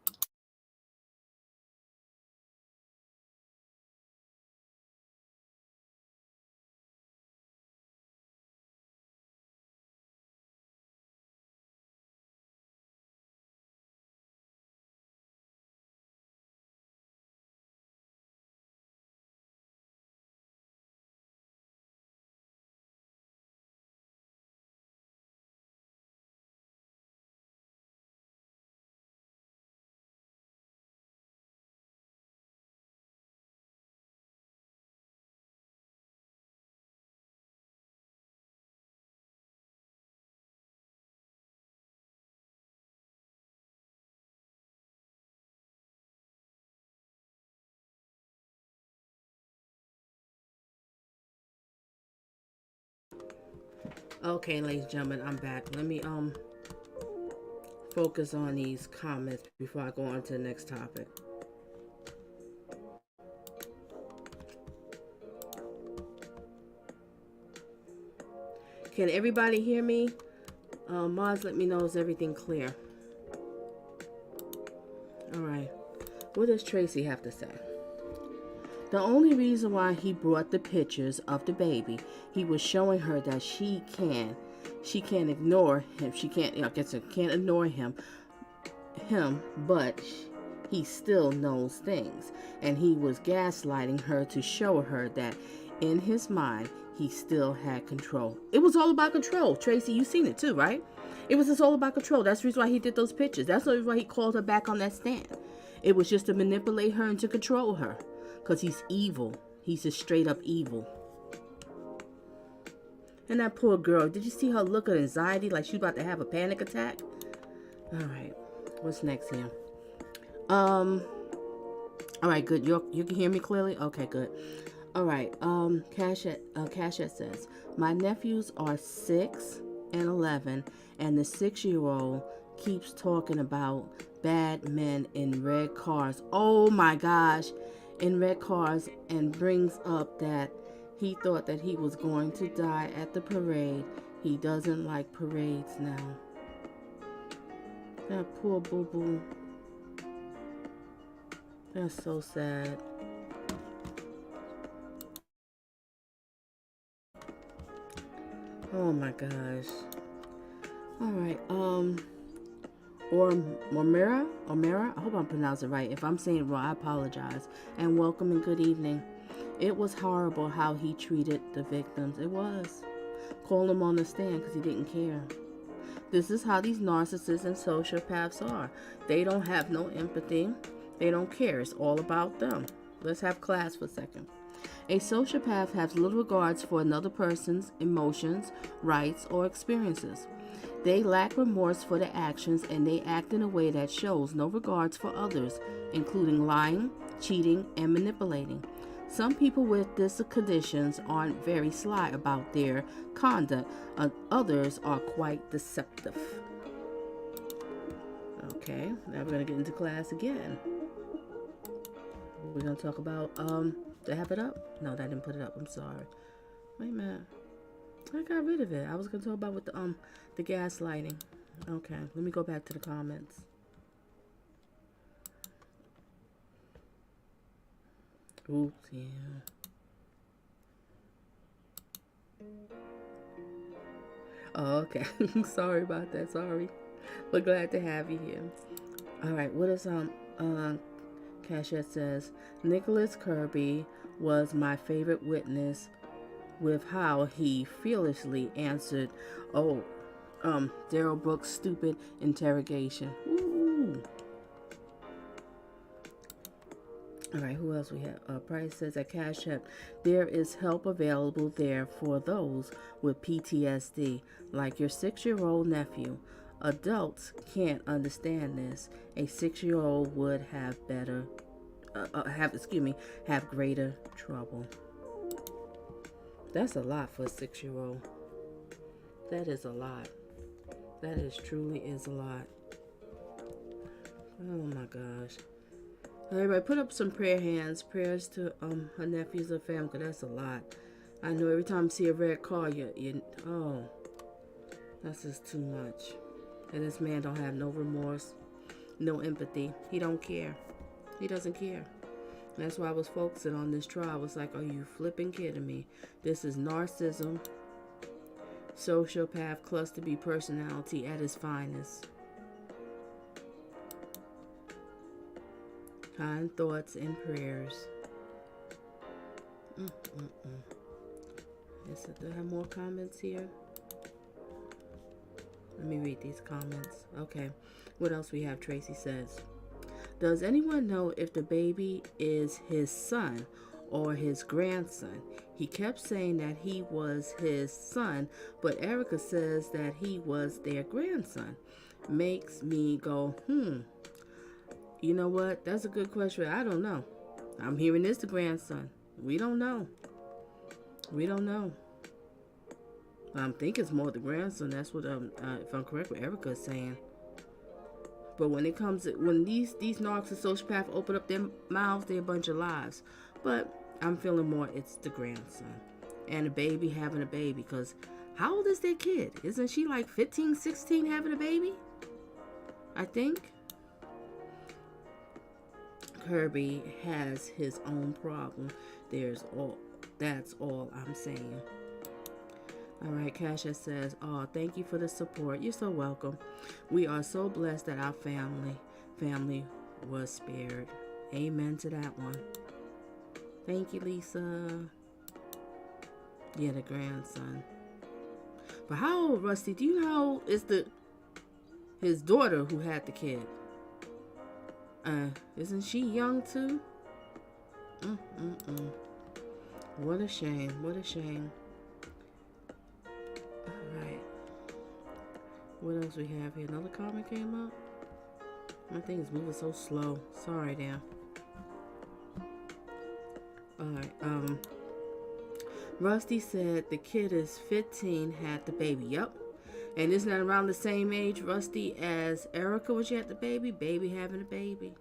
Okay, ladies and gentlemen, I'm back. Let me focus on these comments before I go on to the next topic. Can everybody hear me? Mods, let me know, is everything clear? All right. What does Tracy have to say? The only reason why he brought the pictures of the baby, he was showing her that she can't ignore him. She can't, can't ignore him, but he still knows things. And he was gaslighting her to show her that in his mind, he still had control. It was all about control. Tracy, you seen it too, right? It was just all about control. That's the reason why he did those pictures. That's the reason why he called her back on that stand. It was just to manipulate her and to control her. Because he's evil. He's just straight up evil. And that poor girl, did you see her look of anxiety like she was about to have a panic attack? All right. What's next here? All right, good. You can hear me clearly? Okay, good. All right. Cashette says, my nephews are 6 and 11, and the 6-year-old keeps talking about bad men in red cars. Oh my gosh, in red cars, and brings up that he thought that he was going to die at the parade. He doesn't like parades now. That poor boo-boo. That's so sad. Oh my gosh. All right. Or Omera. I hope I'm pronouncing it right. If I'm saying it wrong, I apologize. And welcome and good evening. It was horrible how he treated the victims. It was. Call him on the stand because he didn't care. This is how these narcissists and sociopaths are. They don't have no empathy. They don't care. It's all about them. Let's have class for a second. A sociopath has little regards for another person's emotions, rights, or experiences. They lack remorse for their actions and they act in a way that shows no regards for others, including lying, cheating, and manipulating. Some people with these conditions aren't very sly about their conduct, others are quite deceptive. Okay, now we're going to get into class again. We're going to talk about, did I have it up? No, that didn't put it up. I'm sorry. Wait a minute. I got rid of it. I was going to talk about with the gaslighting. Okay, let me go back to the comments. Oops, yeah. Oh, okay. Sorry about that. Sorry. But glad to have you here. All right. What is Cashette says, Nicholas Kirby was my favorite witness with how he fearlessly answered, Darrell Brooks' stupid interrogation. Ooh. All right, who else we have? Price says at Cash App, there is help available there for those with PTSD, like your 6-year-old nephew. Adults can't understand this. A 6-year-old would have have greater trouble. That's a lot for a 6-year-old. That is a lot. That truly is a lot. Oh my gosh. Everybody put up some prayer hands. Prayers to her nephews and family, because that's a lot. I know every time I see a red car, that's just too much. And this man don't have no remorse, no empathy. He don't care. He doesn't care. That's why I was focusing on this trial. I was like, are you flipping kidding me? This is narcissism, sociopath, cluster B personality at its finest. Kind thoughts and prayers. Do I have more comments here? Let me read these comments. Okay. What else we have? Tracy says, does anyone know if the baby is his son or his grandson? He kept saying that he was his son, but Erika says that he was their grandson. Makes me go, You know what? That's a good question. I don't know. I'm hearing this the grandson. We don't know. We don't know. I think it's more the grandson. That's what if I'm correct, what Erika is saying. But when it comes to, when these narcs and sociopaths open up their mouths, they're a bunch of lies. But I'm feeling more it's the grandson. And a baby having a baby. Because how old is their kid? Isn't she like 15, 16 having a baby? I think. Kirby has his own problem. That's all I'm saying. All right, Kasha says, thank you for the support. You're so welcome. We are so blessed that our family was spared. Amen to that one. Thank you, Lisa. Yeah, the grandson. But how old, Rusty? Do you know it's his daughter who had the kid? Isn't she young too? What a shame. What a shame. Alright. What else we have here? Another comment came up? My thing is moving so slow. Sorry, damn. Alright, Rusty said the kid is 15, had the baby. Yup. And isn't that around the same age, Rusty, as Erika when she had the baby? Baby having a baby.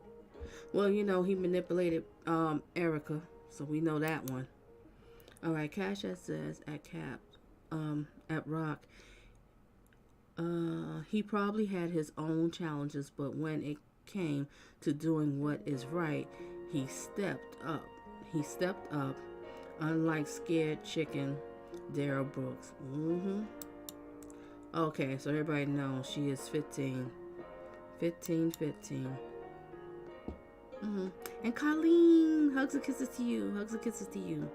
Well, you know, he manipulated Erika, so we know that one. All right, Kasha says at Rock, he probably had his own challenges, but when it came to doing what is right, He stepped up. He stepped up, unlike scared chicken Darrell Brooks. Okay, so everybody knows she is 15. 15. And Colleen, hugs and kisses to you. Hugs and kisses to you.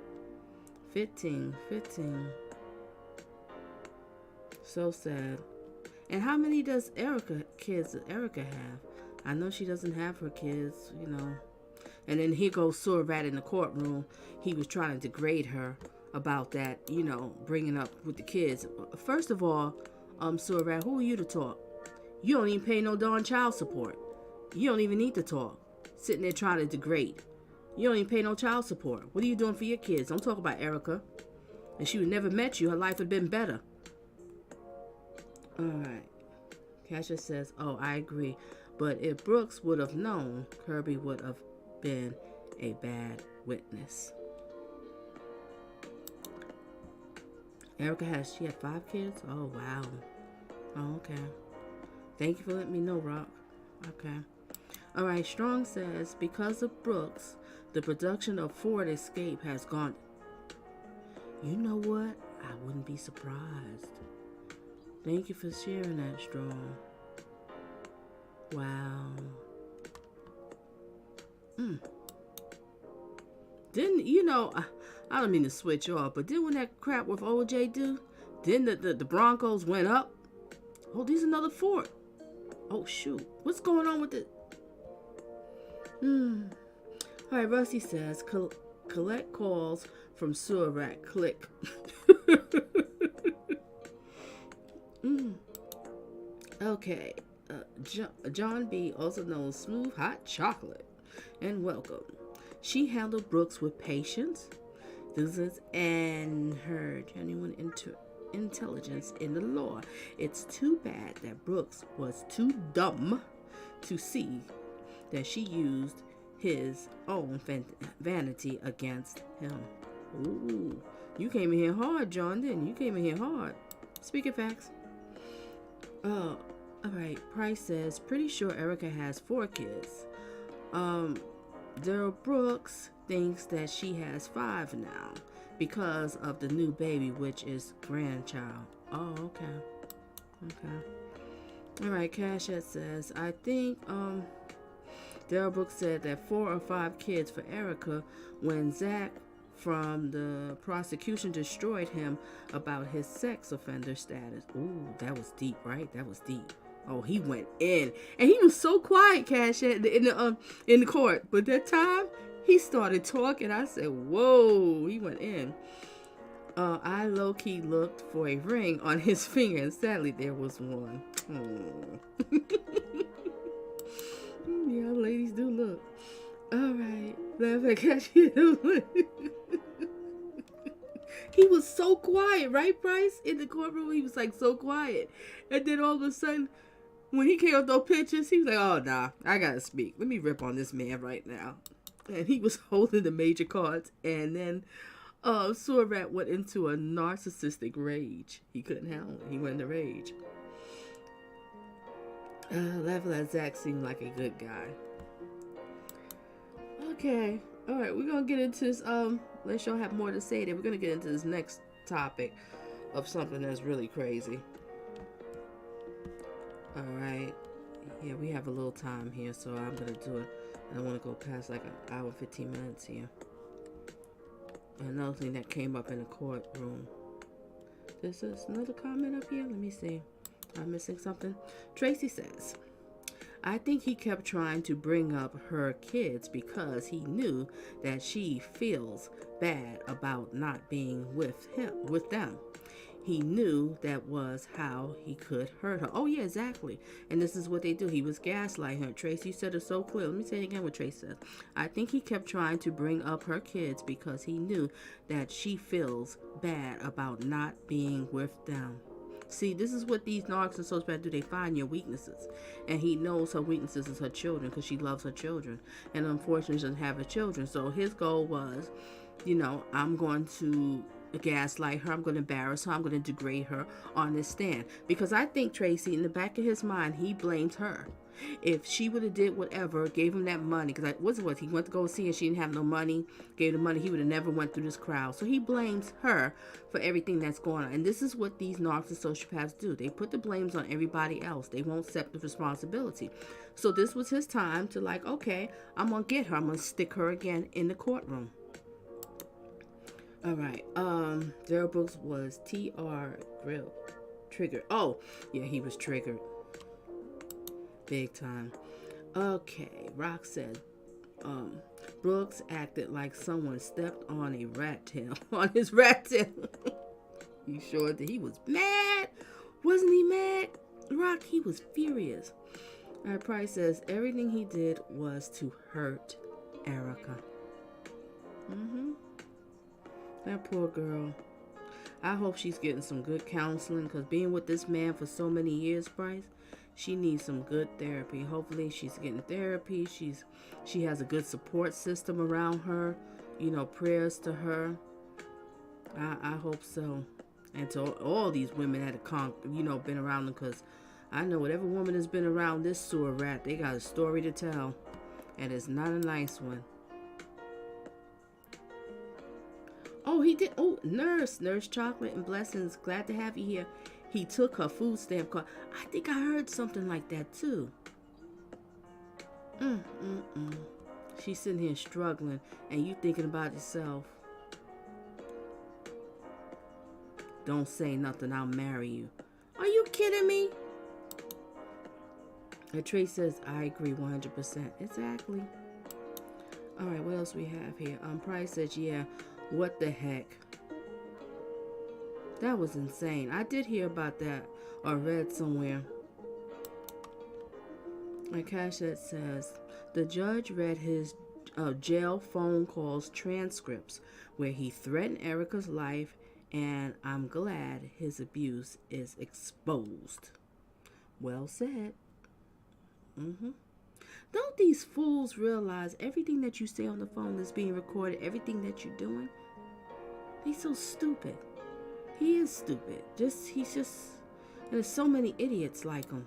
15. So sad. And how many does kids Erika have? I know she doesn't have her kids, you know. And then here goes Surat in the courtroom. He was trying to degrade her about that, you know, bringing up with the kids. First of all, Surat, who are you to talk? You don't even pay no darn child support. You don't even need to talk. Sitting there trying to degrade. You don't even pay no child support. What are you doing for your kids? Don't talk about Erika. If she would never met you, her life would have been better. Alright. Kasia says, oh, I agree. But if Brooks would have known, Kirby would have been a bad witness. Erika she had 5 kids? Oh, wow. Oh, okay. Thank you for letting me know, Rock. Okay. Alright, Strong says, because of Brooks, the production of Ford Escape has gone. You know what? I wouldn't be surprised. Thank you for sharing that, Strong. Wow. Didn't, you know, I don't mean to switch off, but didn't when that crap with OJ do? Didn't the Broncos went up? Oh, there's another fort. Oh, shoot. What's going on with it? Alright, Rusty says, collect calls from Surat. Click. Okay. John B., also known as Smooth Hot Chocolate, and welcome. She handled Brooks with patience, diligence, and her genuine intelligence in the law. It's too bad that Brooks was too dumb to see that she used his own vanity against him. Ooh, you came in here hard, John, didn't you? You came in here hard. Speaking facts. Alright, Price says, pretty sure Erika has 4 kids. Darrell Brooks thinks that she has 5 now because of the new baby, which is grandchild. Oh, okay. Alright, Cashette says, I think, Darrell Brooks said that 4 or 5 kids for Erika when Zach from the prosecution destroyed him about his sex offender status. Ooh, that was deep, right? That was deep. Oh, he went in, and he was so quiet, Cash, in the court. But that time he started talking. I said, "Whoa!" He went in. I low key looked for a ring on his finger, and sadly there was one. Oh. Yeah, ladies do look. All right, laugh at Cash. He was so quiet, right, Bryce? In the courtroom, he was like so quiet. And then all of a sudden, when he came up those pictures, he was like, oh, nah, I gotta speak. Let me rip on this man right now. And he was holding the major cards. And then Surat went into a narcissistic rage. He couldn't handle it. He went into rage. Level at Zach seemed like a good guy. Okay. All right, we're going to get into this. Let y'all have more to say there. We're going to get into this next topic of something that's really crazy. All right. Yeah, we have a little time here, so I'm going to do it. I don't want to go past like an hour and 15 minutes here. Another thing that came up in the courtroom. This is another comment up here. Let me see. I'm missing something. Tracy says, I think he kept trying to bring up her kids because he knew that she feels bad about not being with them. He knew that was how he could hurt her. Oh, yeah, exactly. And this is what they do. He was gaslighting her. Tracy said it so clear. Let me say it again what Tracy said. I think he kept trying to bring up her kids because he knew that she feels bad about not being with them. See, this is what these narcs and sociopaths do. They find your weaknesses. And he knows her weaknesses is her children because she loves her children. And unfortunately, she doesn't have her children. So his goal was, I'm going to gaslight her. I'm going to embarrass her. I'm going to degrade her on this stand. Because I think Tracy, in the back of his mind, he blamed her. If she would have did whatever, gave him that money, because he went to go see her, she didn't have no money, gave the money, he would have never went through this crowd. So he blames her for everything that's going on. And this is what these narcissists, sociopaths do. They put the blames on everybody else. They won't accept the responsibility. So this was his time to like, okay, I'm going to get her. I'm going to stick her again in the courtroom. All right. Darrell Brooks was triggered. Oh, yeah, he was triggered. Big time. Okay, Rock said, Brooks acted like someone stepped on a rat tail, on his rat tail. You sure that he was mad? Wasn't he mad? Rock, he was furious. All right, Price says, everything he did was to hurt Erika. That poor girl. I hope she's getting some good counseling, because being with this man for so many years, Price, she needs some good therapy. Hopefully she's getting therapy. She has a good support system around her. You know, prayers to her. I hope so. And to all these women that have been around them, because I know whatever woman has been around this sewer rat, they got a story to tell. And it's not a nice one. Oh, he did. Oh, Nurse Chocolate and Blessings. Glad to have you here. He took her food stamp card. I think I heard something like that too. She's sitting here struggling, and you thinking about yourself. Don't say nothing, I'll marry you. Are you kidding me? And Trace says, I agree 100%. Exactly. All right, what else we have here? Price says, yeah, what the heck? That was insane. I did hear about that or read somewhere. Like Cash that says, the judge read his jail phone calls transcripts where he threatened Erika's life, and I'm glad his abuse is exposed. Well said. Don't these fools realize everything that you say on the phone is being recorded, everything that you're doing? He's so stupid. He is stupid. There's so many idiots like him.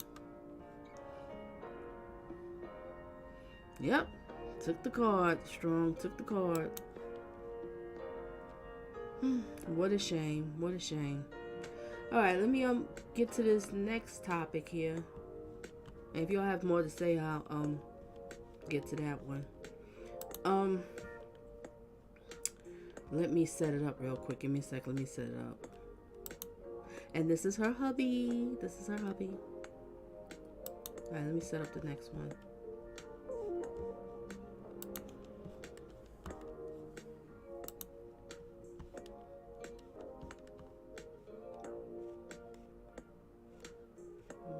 Yep. Took the card. Strong took the card. What a shame. What a shame. Alright, let me get to this next topic here. And if y'all have more to say, I'll get to that one. Let me set it up real quick. Give me a sec. Let me set it up. And this is her hubby. Alright, let me set up the next one.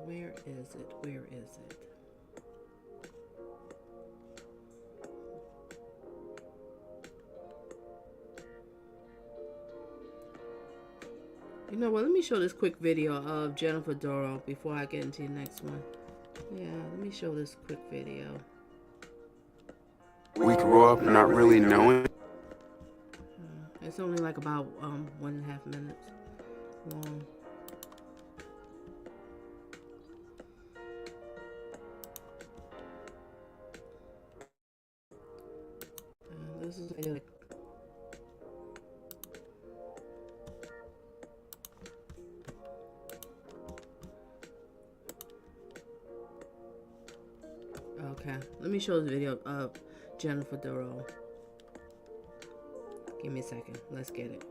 Where is it? You know what? Let me show this quick video of Jennifer Dorow before I get into the next one. Yeah, let me show this quick video. We grew up not really knowing. It's only like about 1.5 minutes long. This is like, okay, let me show this video of Jennifer Dorow. Give me a second. Let's get it.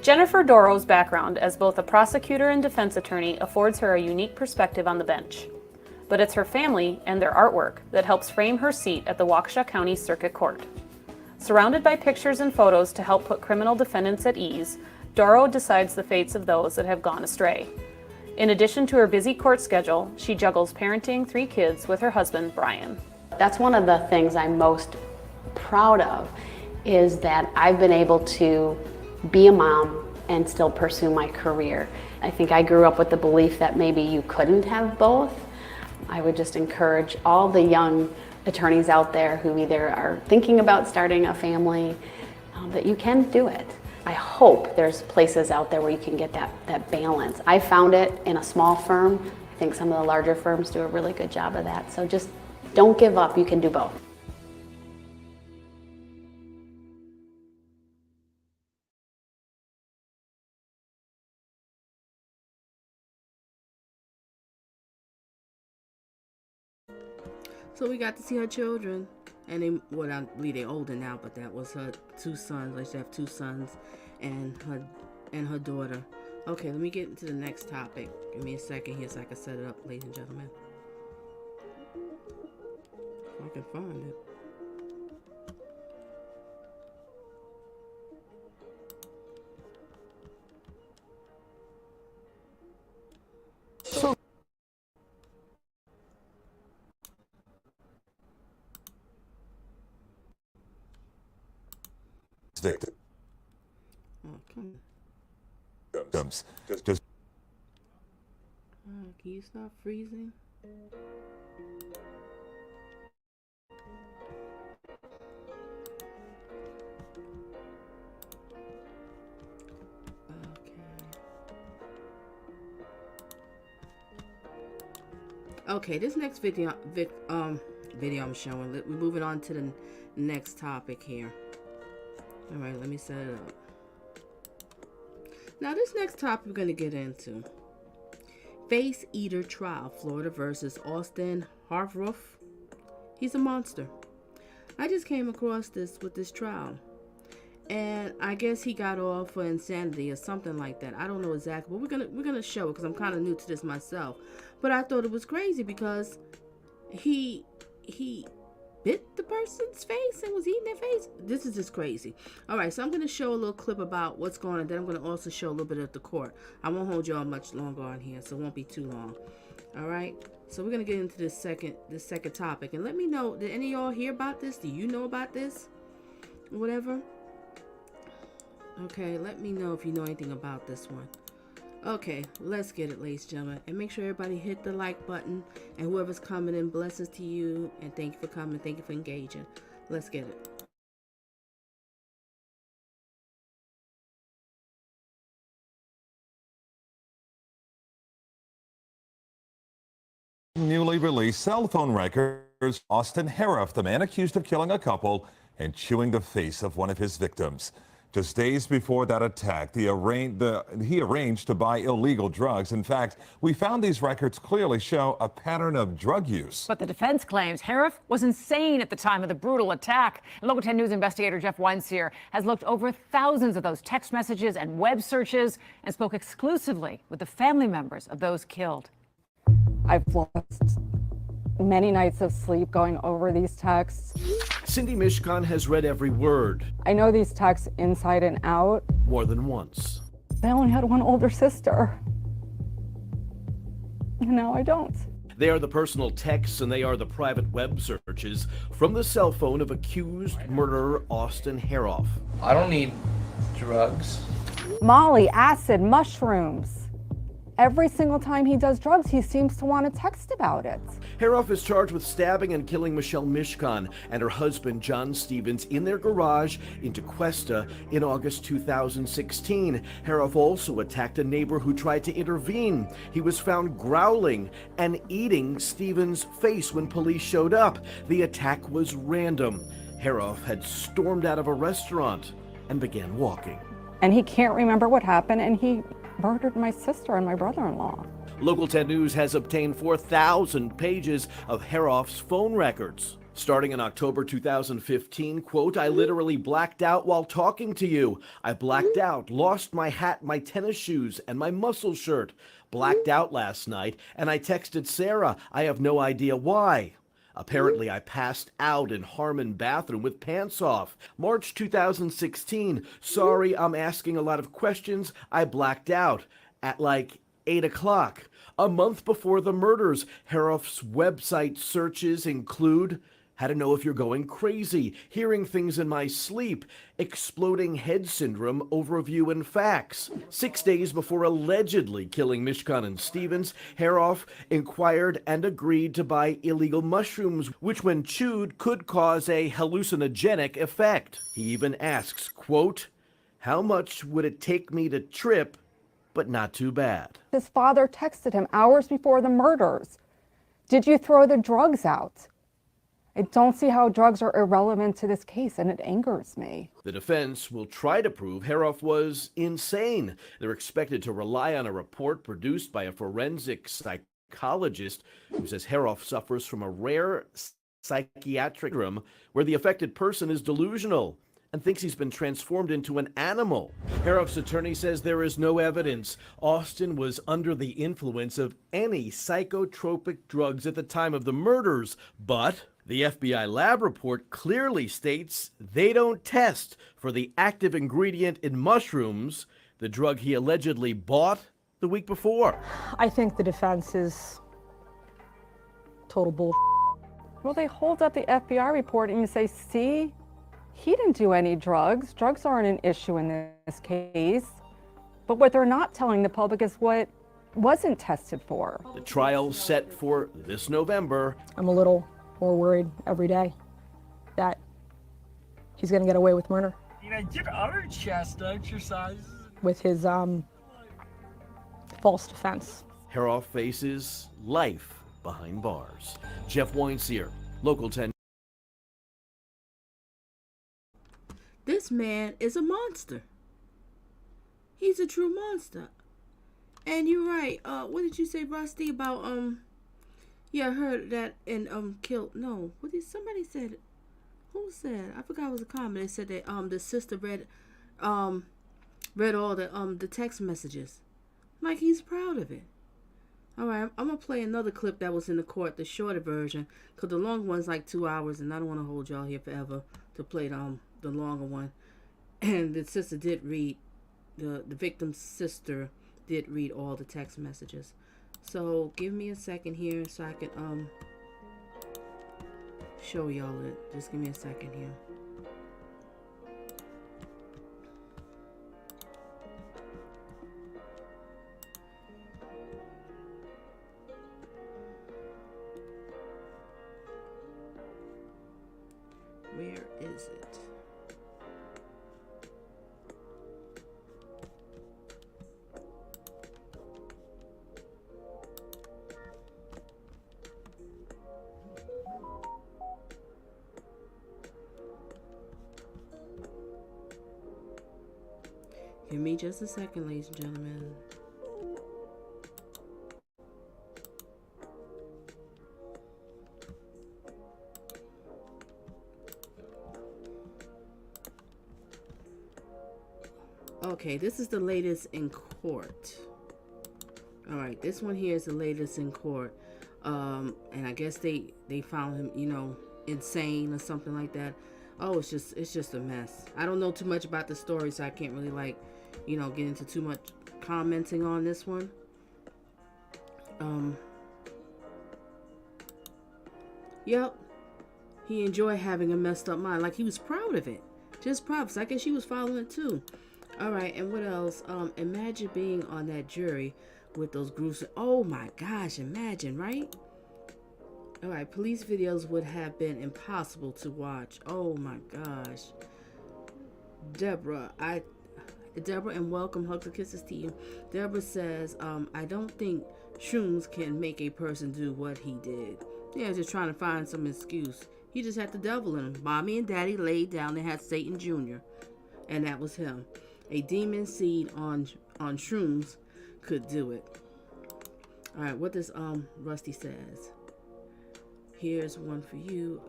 Jennifer Dorow's background as both a prosecutor and defense attorney affords her a unique perspective on the bench. But it's her family and their artwork that helps frame her seat at the Waukesha County Circuit Court. Surrounded by pictures and photos to help put criminal defendants at ease, Dorow decides the fates of those that have gone astray. In addition to her busy court schedule, she juggles parenting 3 kids with her husband, Brian. That's one of the things I'm most proud of, is that I've been able to be a mom and still pursue my career. I think I grew up with the belief that maybe you couldn't have both. I would just encourage all the young attorneys out there who either are thinking about starting a family, that you can do it. I hope there's places out there where you can get that balance. I found it in a small firm. I think some of the larger firms do a really good job of that. So just don't give up. You can do both. So we got to see her children, and they, well, I believe they're older now, but that was her 2 sons. Like, she have 2 sons, and her daughter. Okay, let me get into the next topic. Give me a second here so I can set it up, ladies and gentlemen. If I can find it. Victim. Oh, come Victims. Just on. Can you stop freezing? Okay, this next video I'm showing. We're moving on to the next topic here. All right, let me set it up. Now, this next topic we're going to get into. Face Eater Trial, Florida versus Austin Harrouff. He's a monster. I just came across this with this trial. And I guess he got off for insanity or something like that. I don't know exactly, but we're gonna show it because I'm kind of new to this myself. But I thought it was crazy because he bit the person's face and was eating their face. This is just crazy. All right, so I'm gonna show a little clip about what's going on. Then I'm gonna also show a little bit of the court. I won't hold y'all much longer on here, so it won't be too long. All right. So we're gonna get into this second topic, and let me know. Did any of y'all hear about this? Do you know about this? Whatever. Okay, let me know if you know anything about this one. Okay, let's get it, ladies and gentlemen. And make sure everybody hit the like button. And whoever's coming in, blessings to you. And thank you for coming. Thank you for engaging. Let's get it. newly released cell phone records. Austin Harrouff, the man accused of killing a couple and chewing the face of one of his victims. Just days before that attack, he arranged to buy illegal drugs. In fact, we found these records clearly show a pattern of drug use. But the defense claims Harrouff was insane at the time of the brutal attack. And Local 10 News investigator Jeff Weinseer has looked over thousands of those text messages and web searches and spoke exclusively with the family members of those killed. I've lost many nights of sleep going over these texts. Cindy Mishkan has read every word. I know these texts inside and out. More than once. I only had one older sister. And now I don't. They are the personal texts and they are the private web searches from the cell phone of accused murderer Austin Harrouff. I don't need drugs. Molly, acid, mushrooms. Every single time he does drugs, he seems to want to text about it. Harrouff is charged with stabbing and killing Michelle Mishkan and her husband John Stevens in their garage in Tequesta in August 2016. Harrouff also attacked a neighbor who tried to intervene. He was found growling and eating Stevens' face when police showed up. The attack was random. Harrouff had stormed out of a restaurant and began walking. And he can't remember what happened, and he murdered my sister and my brother-in-law. Local 10 News has obtained 4,000 pages of Harrouff's phone records. Starting in October 2015, quote, "I literally blacked out while talking to you. I blacked out, lost my hat, my tennis shoes, and my muscle shirt. Blacked out last night, and I texted Sarah. I have no idea why. Apparently, I passed out in Harmon bathroom with pants off. March 2016. Sorry, I'm asking a lot of questions. I blacked out at like 8 o'clock. A month before the murders, Harrouff's website searches include how to know if you're going crazy, hearing things in my sleep, exploding head syndrome, overview and facts. 6 days before allegedly killing Mishkan and Stevens, Harrouff inquired and agreed to buy illegal mushrooms, which when chewed could cause a hallucinogenic effect. He even asks, quote, How much would it take me to trip, but not too bad? His father texted him hours before the murders. Did you throw the drugs out? I don't see how drugs are irrelevant to this case, and it angers me. The defense will try to prove Harrouff was insane. They're expected to rely on a report produced by a forensic psychologist who says Harrouff suffers from a rare psychiatric syndrome where the affected person is delusional and thinks he's been transformed into an animal. Harrouff's attorney says there is no evidence Austin was under the influence of any psychotropic drugs at the time of the murders, but the FBI lab report clearly states they don't test for the active ingredient in mushrooms, the drug he allegedly bought the week before. I think the defense is total bull. Well, they hold up the FBI report and you say, see, he didn't do any drugs. Drugs aren't an issue in this case. But what they're not telling the public is what wasn't tested for. The trial set for this November. I'm a little more worried every day that he's going to get away with murder. I did other chest exercises. With his false defense. Harrouff faces life behind bars. Jeff Weinseer, Local 10. This man is a monster. He's a true monster. And you're right. What did you say, Rusty, about yeah, I heard that and killed. No, what did somebody said? Who said? I forgot it was a comment. They said that the sister read all the text messages. Like he's proud of it. All right, I'm gonna play another clip that was in the court, the shorter version, cause the long one's like 2 hours, and I don't want to hold y'all here forever to play the longer one. And the sister did read, the victim's sister did read all the text messages. So give me a second here so I can show y'all it. Just give me a second here. Where is it? Give me just a second, ladies and gentlemen. Okay, this is the latest in court. All right, this one here is the latest in court. And I guess they found him, you know, insane or something like that. Oh, it's just a mess. I don't know too much about the story, so I can't really, like, you know, get into too much commenting on this one. Yep. He enjoyed having a messed up mind. Like, he was proud of it. Just proud. So I guess she was following it too. All right, and what else? Imagine being on that jury with those gruesome. Oh my gosh, imagine, right? All right, police videos would have been impossible to watch. Oh my gosh. Deborah, and welcome, hugs and kisses to you. Deborah says, I don't think shrooms can make a person do what he did. Yeah, just trying to find some excuse. He just had the devil in him. Mommy and Daddy laid down and had Satan Jr. And that was him. A demon seed on shrooms could do it. All right, what does Rusty says? Here's one for you.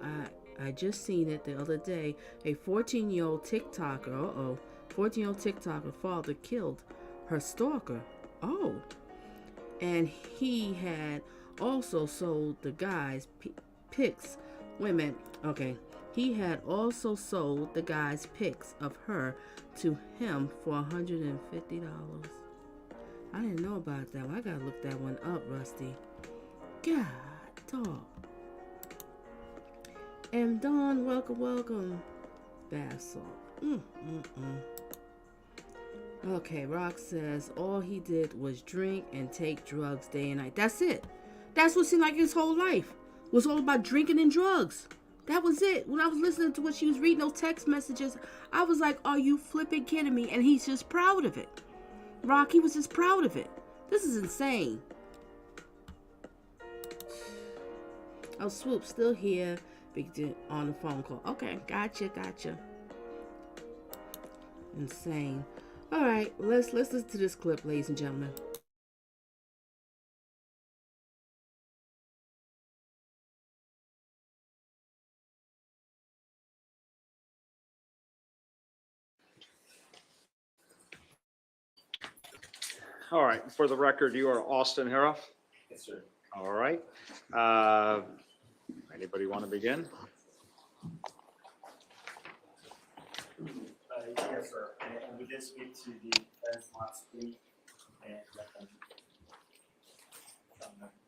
I just seen it the other day. A 14-year-old TikToker, 14-year-old TikToker father killed her stalker. Oh. And he had also sold the guy's pics. Women. Okay. He had also sold the guy's pics of her to him for $150. I didn't know about that one. I gotta look that one up, Rusty. God, dog. And Dawn, welcome. Bath salt. Okay, Rock says all he did was drink and take drugs day and night. That's it. That's what seemed like his whole life was all about drinking and drugs. That was it. When I was listening to what she was reading those text messages, I was like, are you flipping kidding me? And he's just proud of it. Rock, he was just proud of it. This is insane. Oh, Swoop, still here. Big D on the phone call. Okay, gotcha. Insane. All right, let's listen to this clip, ladies and gentlemen. All right, for the record, you are Austin Harrouff? Yes, sir. All right. Anybody want to begin? Yes, sir. And we did speak to the defense last week, and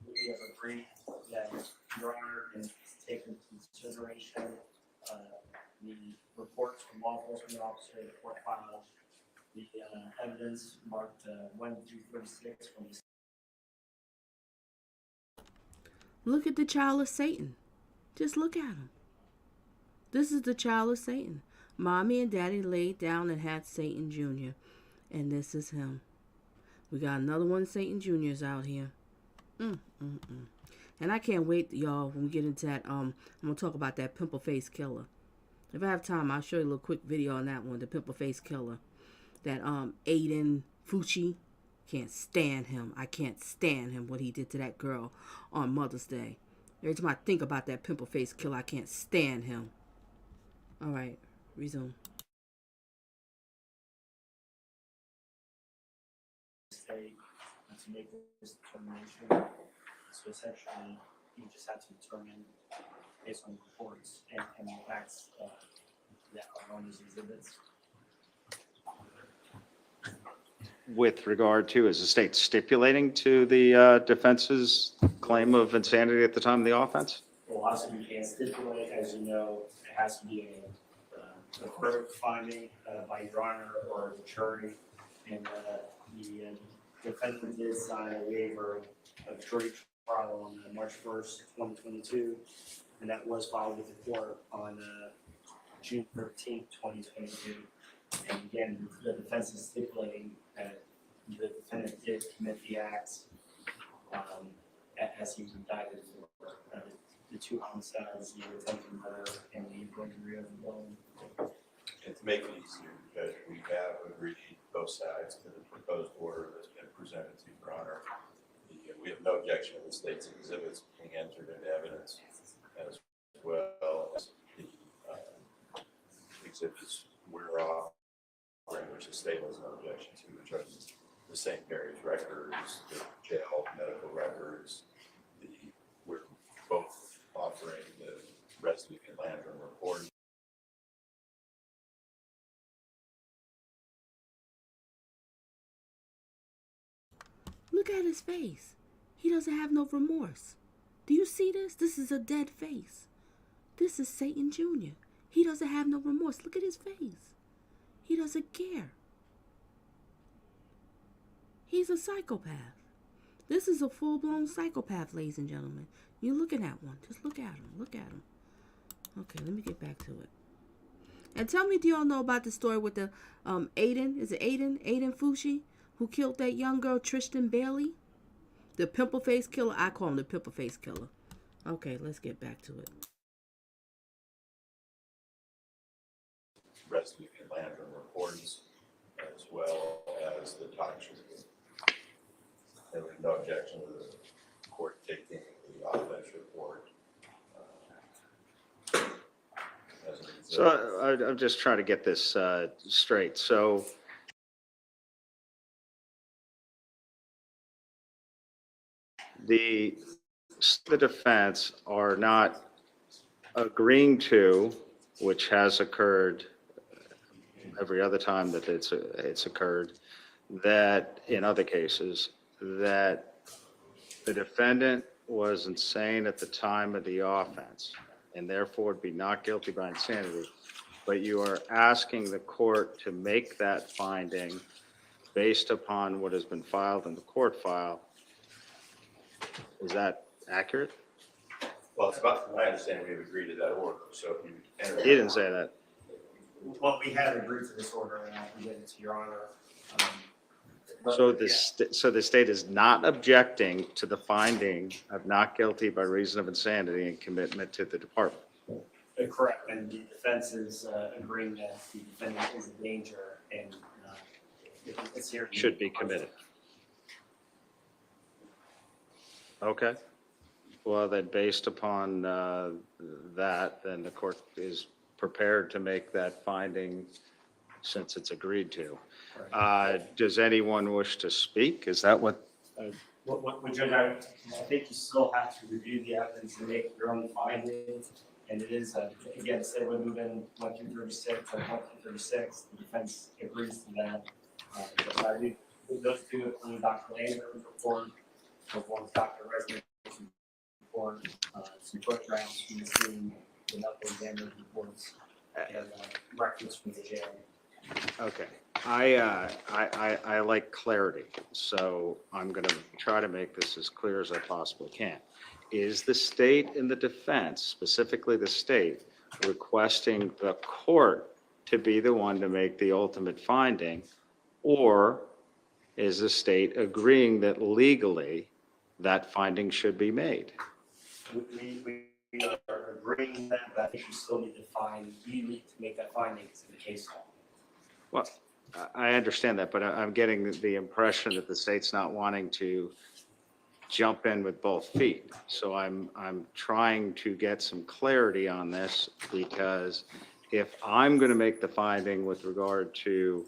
we have agreed that Your Honor can take into consideration the reports from law enforcement officer, the court file, the evidence marked 1 through 36 from the. Look at the child of Satan. Just look at him. This is the child of Satan. Mommy and Daddy laid down and had Satan Jr. And this is him. We got another one of Satan Jr.'s out here. And I can't wait, y'all, when we get into that. I'm going to talk about that pimple face killer. If I have time, I'll show you a little quick video on that one, the pimple face killer. That Aiden Fucci. Can't stand him. I can't stand him, what he did to that girl on Mother's Day. Every time I think about that pimple face killer, I can't stand him. All right, resume. State to make this determination. So essentially, you just have to determine based on the reports and the facts that are on these exhibits. With regard to, is the state stipulating to the defense's claim of insanity at the time of the offense? Well, obviously, you can't stipulate, as you know, it has to be a court finding by Your Honor or the jury. And the defendant did sign a waiver of jury trial on March 1st, 2022, and that was filed with the court on June 13th, 2022. And again, the defense is stipulating that the defendant did commit the acts as he was indicted for the 2 homicides, the attempted murder, and the burglary of the building. And to make it easier, Judge, we have agreed both sides to the proposed order that's been presented to Your Honor. We have no objection to the state's exhibits being entered into evidence, as well as the exhibits we're offering, which the state has no objection to, which are the St. Mary's records, the jail medical records. We're both offering the Resnick and Landrum report. Look at his face. He doesn't have no remorse. Do you see this? This is a dead face. This is Satan Jr. He doesn't have no remorse. Look at his face. He doesn't care. He's a psychopath. This is a full-blown psychopath, ladies and gentlemen. You're looking at one. Just look at him. Look at him. Okay, let me get back to it. And tell me, do y'all know about the story with the Aiden? Is it Aiden? Aiden Fucci, who killed that young girl, Tristan Bailey? The pimple face killer? I call him the pimple face killer. Okay, let's get back to it. Resnick and Landrum reports, as well as the doctrine. There was no objection to the court taking the offense report. So I'm just trying to get this straight. So the defense are not agreeing to, which has occurred every other time that it's occurred, that in other cases, that the defendant was insane at the time of the offense and therefore would be not guilty by insanity. But you are asking the court to make that finding based upon what has been filed in the court file. Is that accurate? Well, it's about, my understanding, we've agreed to that order, so if you enter. He didn't say that. Well, we had agreed to this order and I presented it to Your Honor. So the state is not objecting to the finding of not guilty by reason of insanity and commitment to the department. Correct, and the defense is agreeing that the defendant is in danger and it's here. Should be committed. Okay. Well, then based upon that, then the court is prepared to make that finding since it's agreed to. Does anyone wish to speak? Is that what? What Judge, I think you still have to review the evidence and make your own findings. And it is, again, say we move in 1 through 36 and 1 through 36, the defense agrees to that. But I think those two include Dr. Landers' report, as well as Dr. Resnick's report, some photographs from the scene, the medical examiner's reports, and records from the jail. Okay. I like clarity, so I'm going to try to make this as clear as I possibly can. Is the state and the defense, specifically the state, requesting the court to be the one to make the ultimate finding, or is the state agreeing that legally that finding should be made? We are agreeing that, but I think you still need to you need to make that finding in the case law. Well, I understand that, but I'm getting the impression that the state's not wanting to jump in with both feet. So I'm trying to get some clarity on this, because if I'm going to make the finding with regard to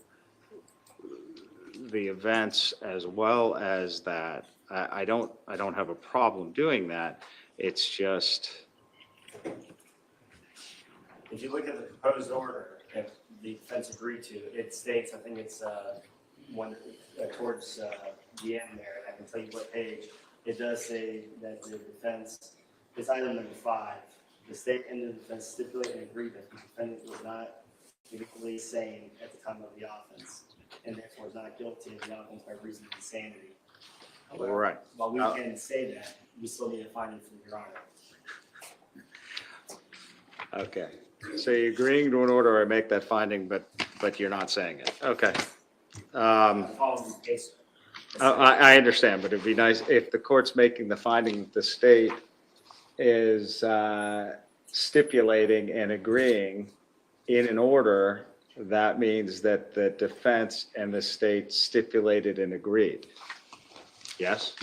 the events as well as that, I don't have a problem doing that. It's just, if you look at the proposed order, if the defense agreed to, it states, I think it's one towards the end there, and I can tell you what page. It does say that the defense, it's item number 5, the state and the defense stipulate and agree that the defendant was not legally sane at the time of the offense, and therefore is not guilty of the offense by reason of insanity. However, right. While we can say that, we still need a finding from Your Honor. okay. So you're agreeing to an order, I make that finding, but you're not saying it. Okay. Following the case. I understand, but it'd be nice if the court's making the finding that the state is stipulating and agreeing in an order, that means that the defense and the state stipulated and agreed. Yes?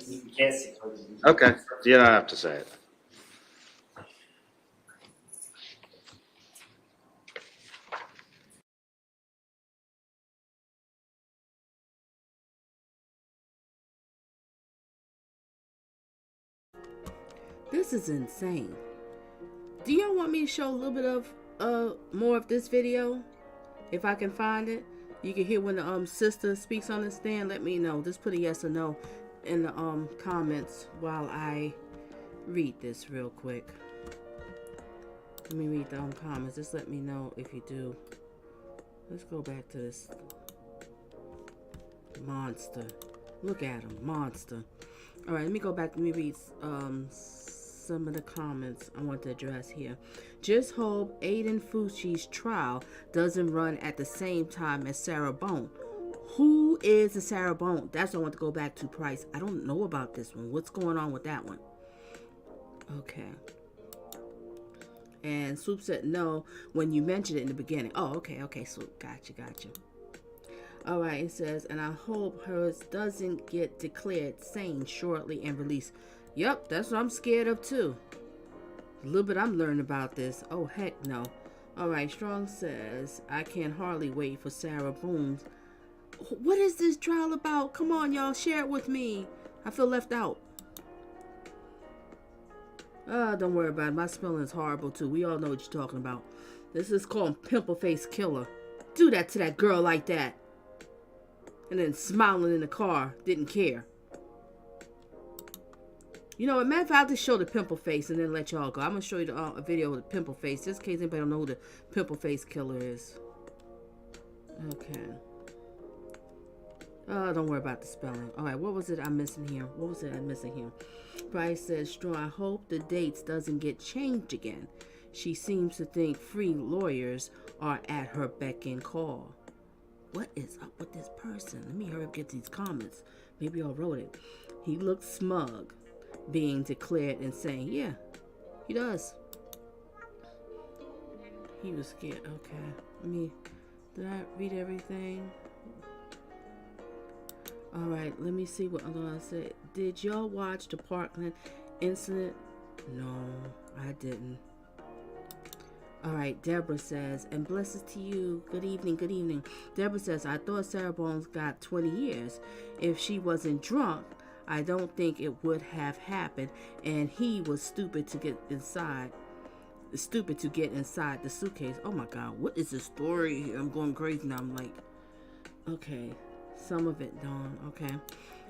You can't see. Okay, you don't have to say it. This is insane. Do y'all want me to show a little bit of more of this video? If I can find it. You can hear when the sister speaks on the stand. Let me know. Just put a yes or no in the comments while I read this real quick. Let me read the comments. Just let me know if you do. Let's go back to this monster. Look at him, monster. All right, let me go back. Let me read some of the comments I want to address here. Just hope Aiden Fucci's trial doesn't run at the same time as Sarah Bone. Who is the Sarah Bone? That's what I want to go back to, Price. I don't know about this one. What's going on with that one? Okay. And Swoop said no when you mentioned it in the beginning. Oh, okay, Swoop. Gotcha. All right, it says, and I hope hers doesn't get declared sane shortly and released. Yep, that's what I'm scared of too. A little bit I'm learning about this. Oh, heck no. All right, Strong says, I can hardly wait for Sarah Boone's. What is this trial about? Come on, y'all, share it with me. I feel left out. Don't worry about it. My spelling is horrible too. We all know what you're talking about. This is called Pimple Face Killer. Do that to that girl like that. And then smiling in the car. Didn't care. You know, matter of fact, I'll just show the pimple face and then let y'all go. I'm going to show you a video of the pimple face, just in case anybody don't know who the pimple face killer is. Okay. Oh, don't worry about the spelling. All right, what was it I'm missing here? What was it I'm missing here? Price says, Straw, I hope the dates doesn't get changed again. She seems to think free lawyers are at her beck and call. What is up with this person? Let me hurry up and get these comments. Maybe I wrote it. He looks smug, being declared and saying, yeah, he does. He was scared. Okay. Did I read everything? Alright, let me see what I said. Did y'all watch the Parkland incident? No, I didn't. Alright, Deborah says, and blessings to you. Good evening, good evening. Deborah says, I thought Sarah Bones got 20 years. If she wasn't drunk, I don't think it would have happened. And he was stupid to get inside the suitcase. Oh my God, what is the story here? I'm going crazy now. I'm like, okay, some of it, Dawn. Okay,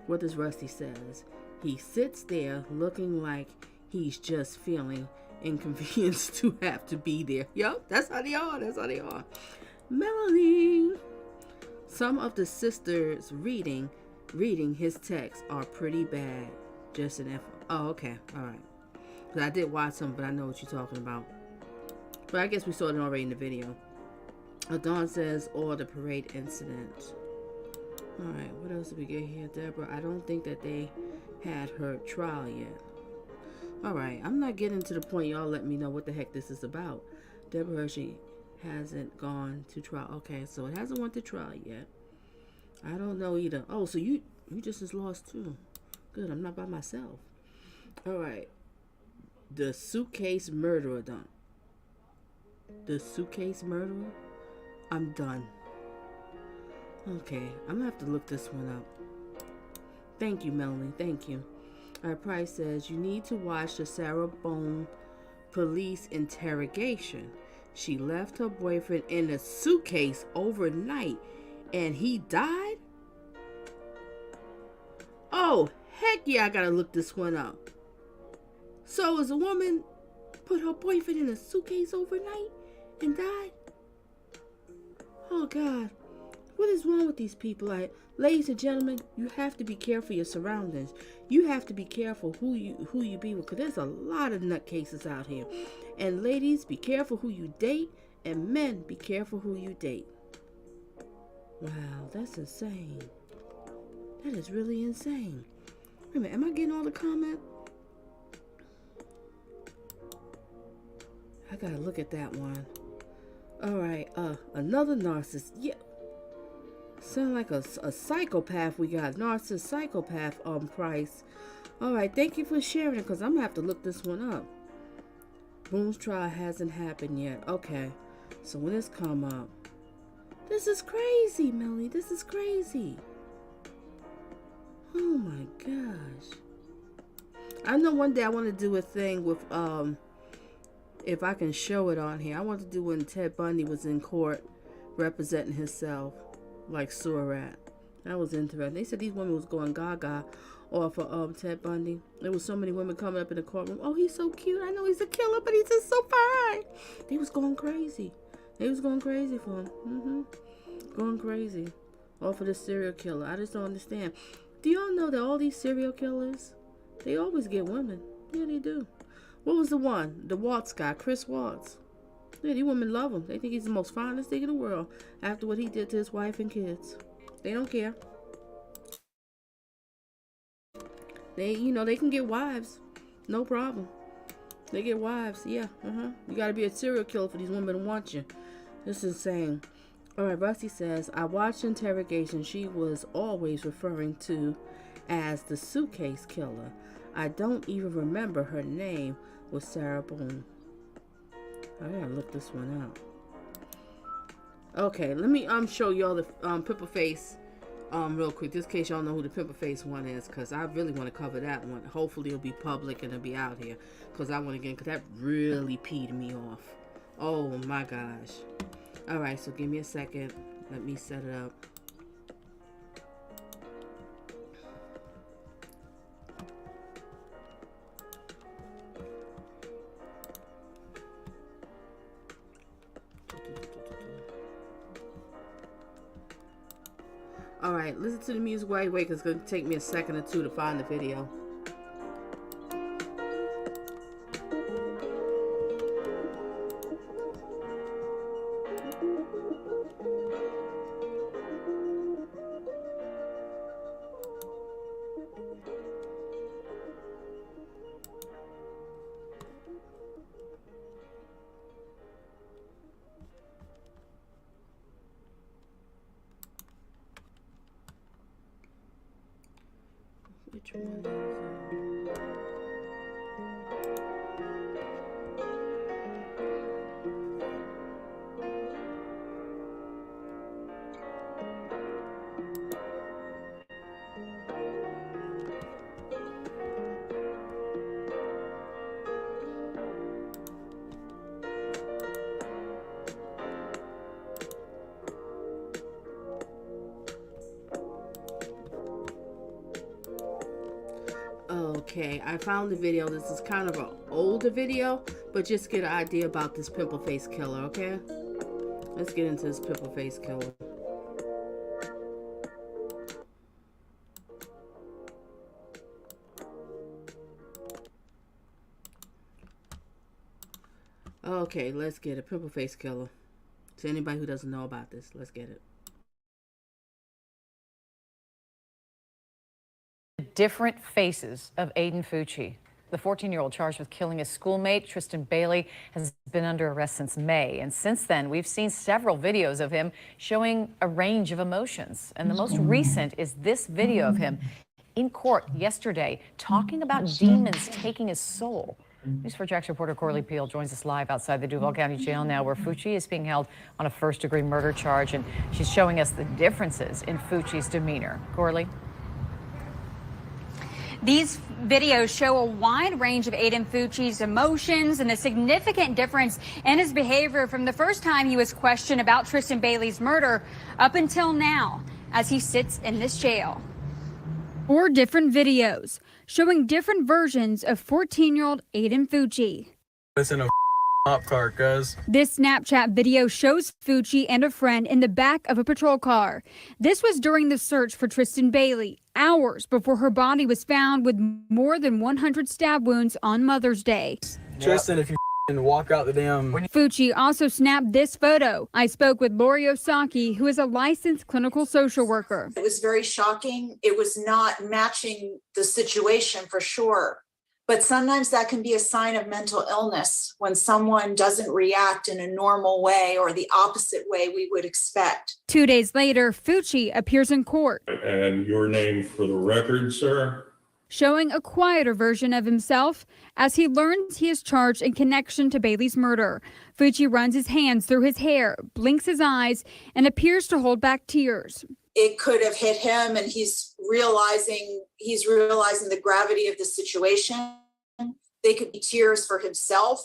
what does Rusty says? He sits there looking like he's just feeling inconvenienced to have to be there. Yup, that's how they are. That's how they are. Melanie. Some of the sisters reading his texts are pretty bad. Just an info. Oh, okay. All right. Because I did watch some, but I know what you're talking about. But I guess we saw it already in the video. Dawn says, or the parade incident. All right. What else did we get here, Deborah? I don't think that they had her trial yet. All right. I'm not getting to the point. Y'all let me know what the heck this is about. Deborah Hershey hasn't gone to trial. Okay. So it hasn't went to trial yet. I don't know either. Oh, so you just as lost too. Good. I'm not by myself. All right. The suitcase murderer done. The suitcase murderer? I'm done. Okay, I'm gonna have to look this one up. Thank you, Melanie. Thank you. Our Price says you need to watch the Sarah Bone police interrogation. She left her boyfriend in a suitcase overnight and he died? Oh, heck yeah, I gotta look this one up. So as a woman put her boyfriend in a suitcase overnight and died? Oh God, what is wrong with these people? Like, ladies and gentlemen, you have to be careful of your surroundings. You have to be careful who you be with, because there's a lot of nutcases out here. And ladies, be careful who you date, and men, be careful who you date. Wow, that's insane. That is really insane. Wait a minute, am I getting all the comments? I gotta look at that one. Alright, another narcissist. Yeah. Sound like a psychopath we got. Narcissist psychopath Price. Alright, thank you for sharing it, because I'm gonna have to look this one up. Boone's trial hasn't happened yet. Okay. So when this come up. This is crazy, Melanie. This is crazy. Oh my gosh. I know one day I want to do a thing with if I can show it on here. I want to do when Ted Bundy was in court representing himself like Surat. That was interesting. They said these women was going gaga off of Ted Bundy. There was so many women coming up in the courtroom. Oh, he's so cute. I know he's a killer, but he's just so fine. They was going crazy. They was going crazy for him. Going crazy off of the serial killer. I just don't understand. Do y'all know that all these serial killers, they always get women? Yeah, they do. What was the one? The Waltz guy, Chris Waltz. Yeah, these women love him. They think he's the most finest thing in the world after what he did to his wife and kids. They don't care. They, they can get wives. No problem. They get wives. Yeah, You gotta be a serial killer for these women to want you. This is insane. Alright, Rusty says, I watched interrogation. She was always referring to as the suitcase killer. I don't even remember her name was Sarah Boone. I gotta look this one up. Okay, let me show y'all the Pimple Face real quick, just in case y'all know who the Pimple Face one is, because I really want to cover that one. Hopefully it'll be public and it'll be out here, because I want to get, because that really peed me off. Oh my gosh. Alright, so give me a second. Let me set it up. All right, listen to the music while you wait, because it's going to take me a second or two to find the video. Which one is it? Okay, I found the video. This is kind of an older video, but just get an idea about this pimple face killer, okay? Let's get into this pimple face killer. Okay, let's get a pimple face killer. To anybody who doesn't know about this, let's get it. Different faces of Aiden Fucci. The 14-year-old charged with killing his schoolmate, Tristan Bailey, has been under arrest since May. And since then, we've seen several videos of him showing a range of emotions. And the most recent is this video of him in court yesterday talking about demons taking his soul. News4 Jax reporter Corley Peel joins us live outside the Duval County Jail now, where Fucci is being held on a first-degree murder charge. And she's showing us the differences in Fucci's demeanor. Corley? These videos show a wide range of Aiden Fucci's emotions and a significant difference in his behavior from the first time he was questioned about Tristan Bailey's murder up until now, as he sits in this jail. 4 different videos showing different versions of 14-year-old Aiden Fucci. It's in a cop car, cuz. This Snapchat video shows Fucci and a friend in the back of a patrol car. This was during the search for Tristan Bailey, hours before her body was found with more than 100 stab wounds on Mother's Day. Tristan, if you walk out the damn... Fucci also snapped this photo. I spoke with Lori Osaki, who is a licensed clinical social worker. It was very shocking. It was not matching the situation for sure. But sometimes that can be a sign of mental illness when someone doesn't react in a normal way or the opposite way we would expect. 2 days later, Fucci appears in court. And your name for the record, sir? Showing a quieter version of himself as he learns he is charged in connection to Bailey's murder. Fucci runs his hands through his hair, blinks his eyes, and appears to hold back tears. It could have hit him and he's realizing the gravity of the situation. They could be tears for himself,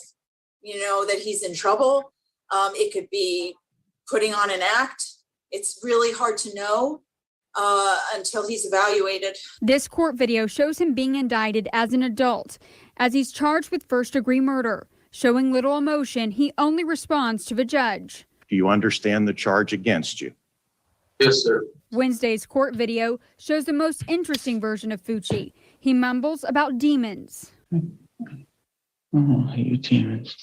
that he's in trouble. It could be putting on an act. It's really hard to know until he's evaluated. This court video shows him being indicted as an adult, as he's charged with first-degree murder. Showing little emotion, he only responds to the judge. Do you understand the charge against you? Yes, sir. Wednesday's court video shows the most interesting version of Fucci. He mumbles about demons. I don't let you demons.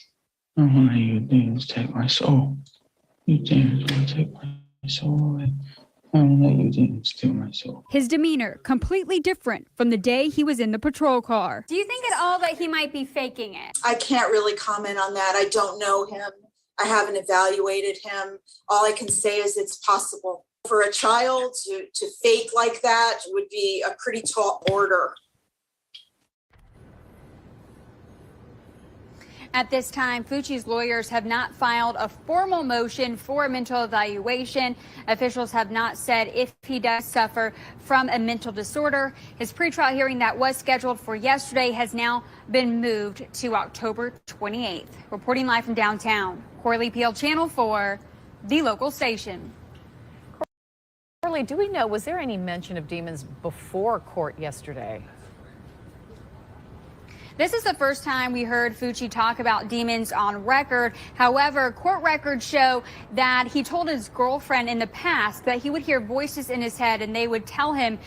I don't let you demons take my soul. You demons want to take my soul away. I don't let you demons steal my soul. His demeanor completely different from the day he was in the patrol car. Do you think at all that he might be faking it? I can't really comment on that. I don't know him. I haven't evaluated him. All I can say is it's possible. For a child to fake like that would be a pretty tall order. At this time, Fucci's lawyers have not filed a formal motion for a mental evaluation. Officials have not said if he does suffer from a mental disorder. His pretrial hearing that was scheduled for yesterday has now been moved to October 28th. Reporting live from downtown, Corley Peel, Channel 4, the local station. Corley, do we know, was there any mention of demons before court yesterday? This is the first time we heard Fucci talk about demons on record. However, court records show that he told his girlfriend in the past that he would hear voices in his head and they would tell him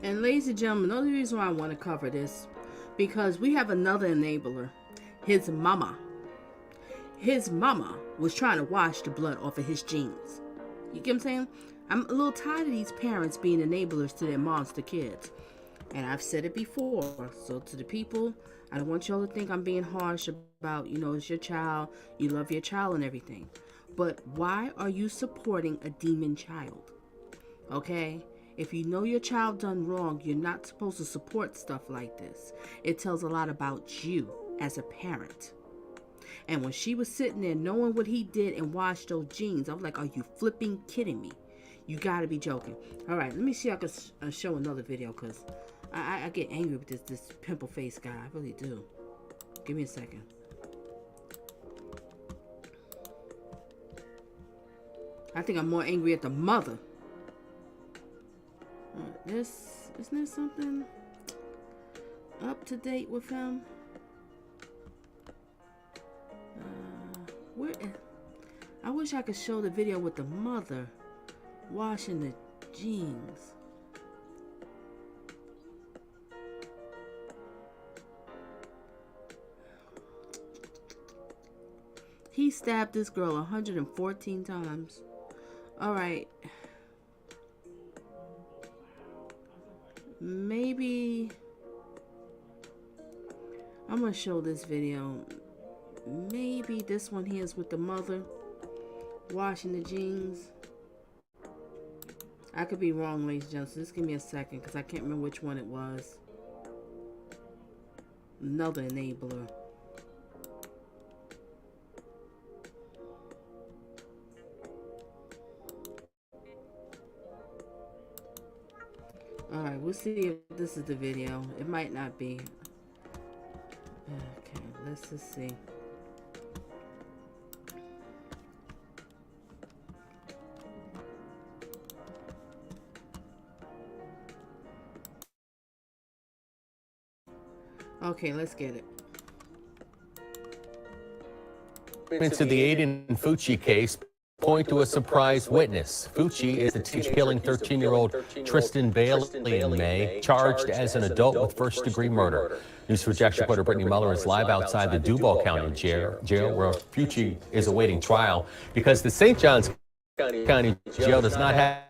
And ladies and gentlemen, the only reason why I want to cover this, because we have another enabler, his mama. His mama was trying to wash the blood off of his jeans. You get what I'm saying? I'm a little tired of these parents being enablers to their monster kids. And I've said it before. So to the people, I don't want y'all to think I'm being harsh about, it's your child, you love your child and everything. But why are you supporting a demon child? Okay? If you know your child done wrong, you're not supposed to support stuff like this. It tells a lot about you as a parent. And when she was sitting there knowing what he did and washed those jeans, I was like, are you flipping kidding me? You gotta be joking. All right, let me see if I can show another video, because I get angry with this pimple face guy. I really do. Give me a second. I think I'm more angry at the mother. Isn't there something up to date with him? I wish I could show the video with the mother washing the jeans. He stabbed this girl 114 times. All right. Maybe I'm gonna show this video. Maybe this one here is with the mother washing the jeans. I could be wrong, ladies and gentlemen. So just give me a second, because I can't remember which one it was. Another enabler. Alright, we'll see if this is the video. It might not be. Okay, let's just see. Okay, let's get it. To the Aiden and Fucci case point to a surprise witness. Fucci is the killing 13-year-old Tristan Bailey in May, charged as an adult with first-degree murder. News4 Jack's reporter Brittany Muller is live outside the Duval County jail where Fucci is awaiting trial because the St. Johns County Jail does not have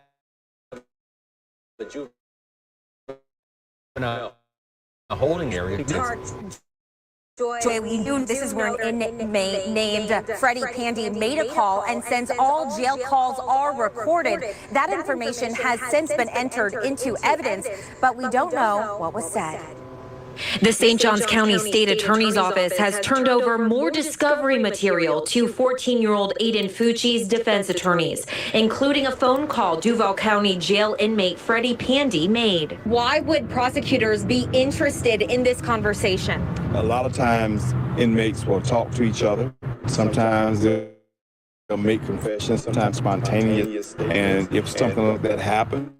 a holding area. Joy, we knew this is where an inmate named Freddie Pandy made a call, and since all jail calls are recorded, that information has since been entered into evidence, but we don't know what was said. The St. Johns County State Attorney's Office has turned over more discovery material to 14-year-old Aiden Fucci's defense attorneys, including a phone call Duval County jail inmate Freddie Pandy made. Why would prosecutors be interested in this conversation? A lot of times inmates will talk to each other. Sometimes they'll make confessions, sometimes spontaneous. And if something like that happened,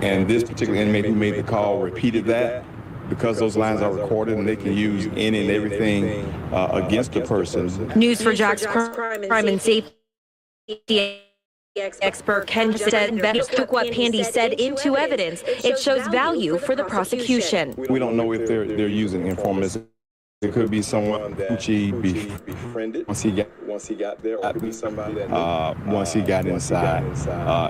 and this particular inmate who made the call repeated that, because those lines are recorded and they can use any and everything against the person. News4 Jack's crime and safety expert Ken said that took what Pandy said into evidence. It shows value for the prosecution. We don't know if they're using informants. It could be someone that Fucci befriended once he got there, or it could be somebody that once he got inside,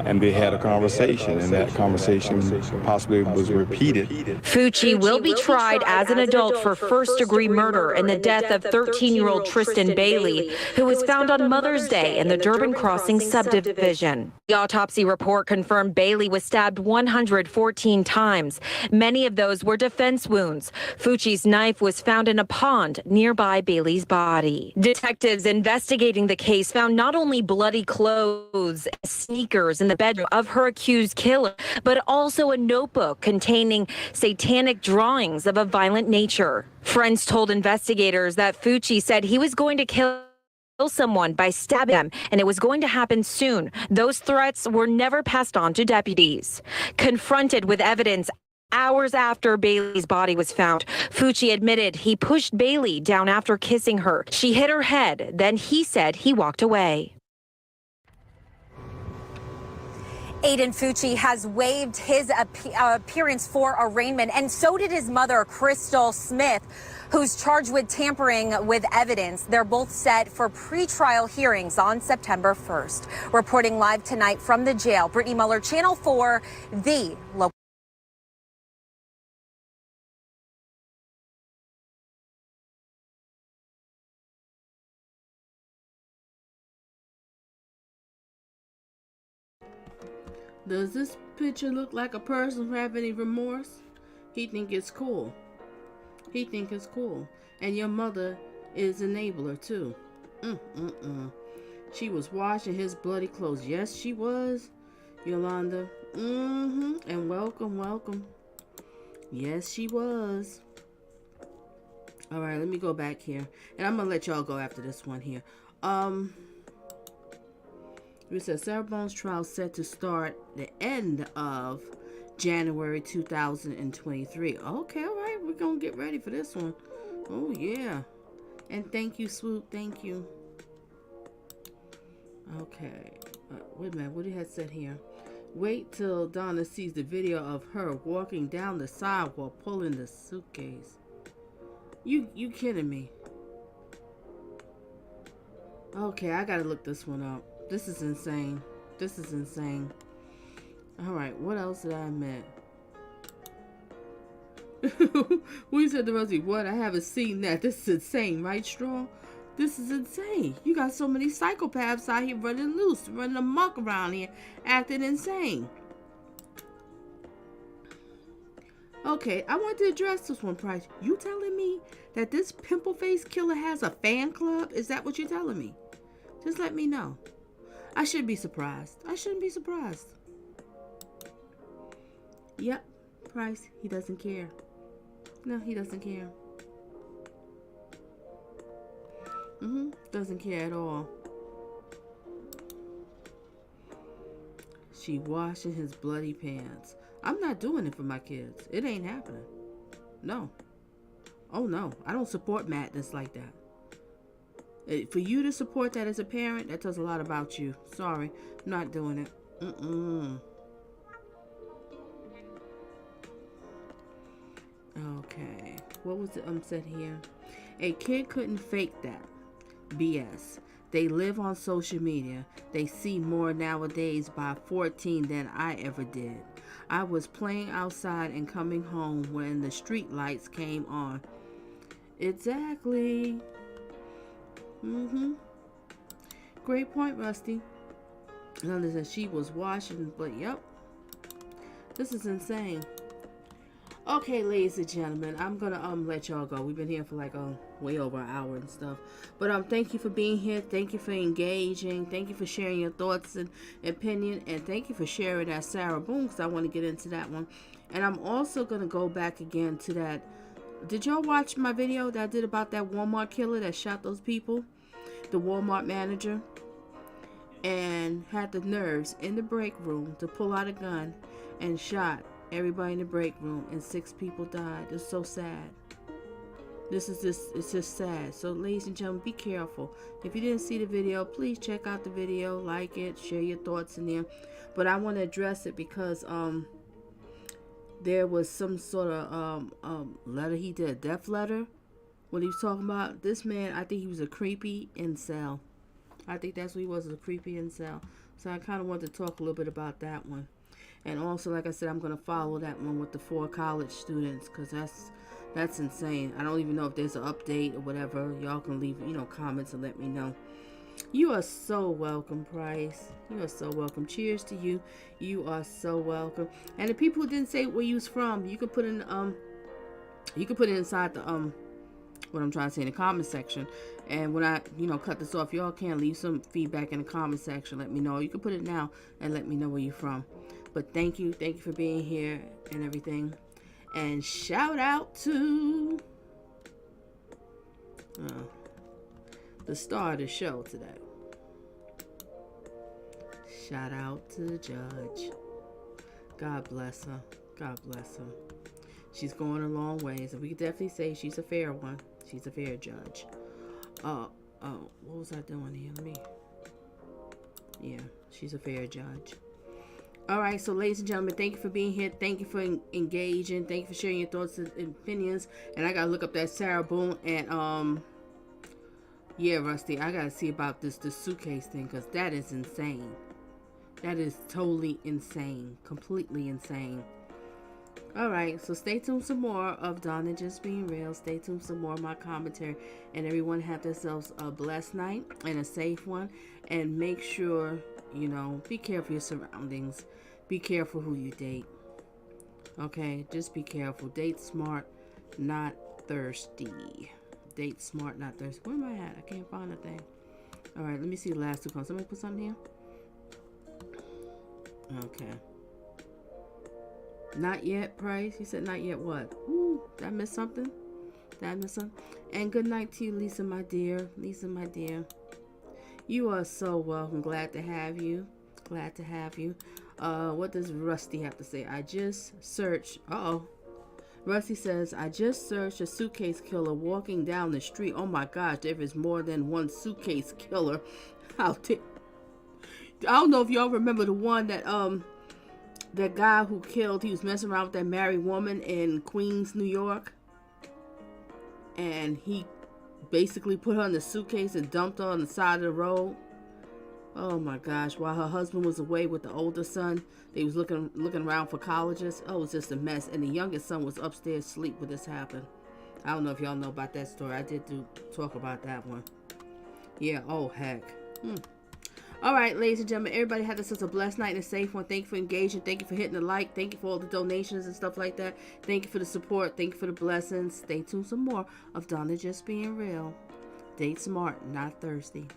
and they had a conversation, and that conversation possibly was repeated. Fucci will be tried as an adult for first-degree murder in the death of 13-year-old Tristan Bailey, who was found on Mother's Day in the Durbin Crossing subdivision. The autopsy report confirmed Bailey was stabbed 114 times. Many of those were defense wounds. Fucci's knife was found in a pond nearby Bailey's body. Detectives investigating the case found not only bloody clothes and sneakers in the bedroom of her accused killer, but also a notebook containing satanic drawings of a violent nature. Friends told investigators that Fucci said he was going to kill someone by stabbing them, and it was going to happen soon. Those threats were never passed on to deputies. Confronted with evidence hours after Bailey's body was found, Fucci admitted he pushed Bailey down after kissing her. She hit her head, then he said he walked away. Aiden Fucci has waived his appearance for arraignment, and so did his mother, Crystal Smith, who's charged with tampering with evidence. They're both set for pretrial hearings on September 1st. Reporting live tonight from the jail, Brittany Muller, Channel 4, the local. Does this picture look like a person who have any remorse? He think it's cool. He think it's cool. And your mother is an enabler too. She was washing his bloody clothes. Yes, she was, Yolanda. And welcome. Yes, she was. All right, let me go back here. And I'm going to let y'all go after this one here. We said Sarah Bones trial set to start the end of January 2023. Okay, all right. We're going to get ready for this one. Oh, yeah. And thank you, Swoop. Thank you. Okay. Wait a minute. What did it said here? Wait till Donna sees the video of her walking down the sidewalk pulling the suitcase. You kidding me? Okay, I got to look this one up. This is insane. This is insane. Alright, what else did I miss? We said to Rosie, what? I haven't seen that. This is insane, right, Straw? This is insane. You got so many psychopaths out here running loose, running amok around here, acting insane. Okay, I want to address this one, Price. You telling me that this pimple face killer has a fan club? Is that what you're telling me? Just let me know. I shouldn't be surprised. I shouldn't be surprised. Yep, Price, he doesn't care. No, he doesn't care. Doesn't care at all. She washing his bloody pants. I'm not doing it for my kids. It ain't happening. No. Oh no, I don't support madness like that. For you to support that as a parent, that tells a lot about you. Sorry, I'm not doing it. Okay, what was it said here? A kid couldn't fake that. BS. They live on social media. They see more nowadays by 14 than I ever did. I was playing outside and coming home when the street lights came on. Exactly. Great point, Rusty. Another said she was washing, but yep. This is insane. Okay, ladies and gentlemen, I'm gonna let y'all go. We've been here for like way over an hour and stuff. But thank you for being here. Thank you for engaging. Thank you for sharing your thoughts and opinion. And thank you for sharing that Sarah Boone, because I want to get into that one. And I'm also gonna go back again to that. Did y'all watch my video that I did about that Walmart killer that shot those people? The Walmart manager, and had the nerves in the break room to pull out a gun and shot everybody in the break room, and 6 people died. It's so sad. It's just sad. So ladies and gentlemen, be careful. If you didn't see the video, please check out the video, like it, share your thoughts in there. But I want to address it because there was some sort of letter he did, a death letter. What he was talking about, this man, I think he was a creepy incel. I think that's what he was, a creepy incel. So I kind of want to talk a little bit about that one. And also, like I said, I'm going to follow that one with the 4 college students, because that's insane. I don't even know if there's an update or whatever. Y'all can leave, comments and let me know. You are so welcome, Price. You are so welcome. Cheers to you. You are so welcome. And the people who didn't say where you was from, you can put in inside the what I'm trying to say in the comment section. And when I cut this off, y'all can leave some feedback in the comment section. Let me know. You can put it now and let me know where you're from. But thank you for being here and everything. And shout out to the star of the show today. Shout out to the judge. God bless her. God bless her. She's going a long ways, and we could definitely say she's a fair one. She's a fair judge. What was I doing here? Yeah, she's a fair judge. All right, so ladies and gentlemen, thank you for being here. Thank you for engaging. Thank you for sharing your thoughts and opinions. And I gotta look up that Sarah Boone and yeah, Rusty, I gotta see about this suitcase thing, because that is insane. That is totally insane. Completely insane. Alright, so stay tuned some more of Donna Just Being Real. Stay tuned some more of my commentary. And everyone have themselves a blessed night and a safe one. And make sure, you know, be careful of your surroundings. Be careful who you date. Okay, just be careful. Date smart, not thirsty. Date smart, not thirsty. Where am I at? I can't find a thing. Alright, let me see the last two comments. Somebody put something here? Okay. Not yet, Price. You said not yet what? Ooh, did I miss something? Did I miss something? And good night to you, Lisa, my dear. Lisa, my dear. You are so welcome. Glad to have you. Glad to have you. What does Rusty have to say? I just searched. Rusty says, I just searched a suitcase killer walking down the street. Oh my gosh, there is more than one suitcase killer out there. I don't know if y'all remember the one that that guy who killed, he was messing around with that married woman in Queens, New York. And he basically put her in the suitcase and dumped her on the side of the road. Oh my gosh, while her husband was away with the older son, they was looking around for colleges. Oh, it was just a mess. And the youngest son was upstairs asleep when this happened. I don't know if y'all know about that story. I did talk about that one. Yeah, oh heck. Alright, ladies and gentlemen, everybody have such a blessed night and a safe one. Thank you for engaging. Thank you for hitting the like. Thank you for all the donations and stuff like that. Thank you for the support. Thank you for the blessings. Stay tuned some more of Donna Just Being Real. Date smart, not thirsty.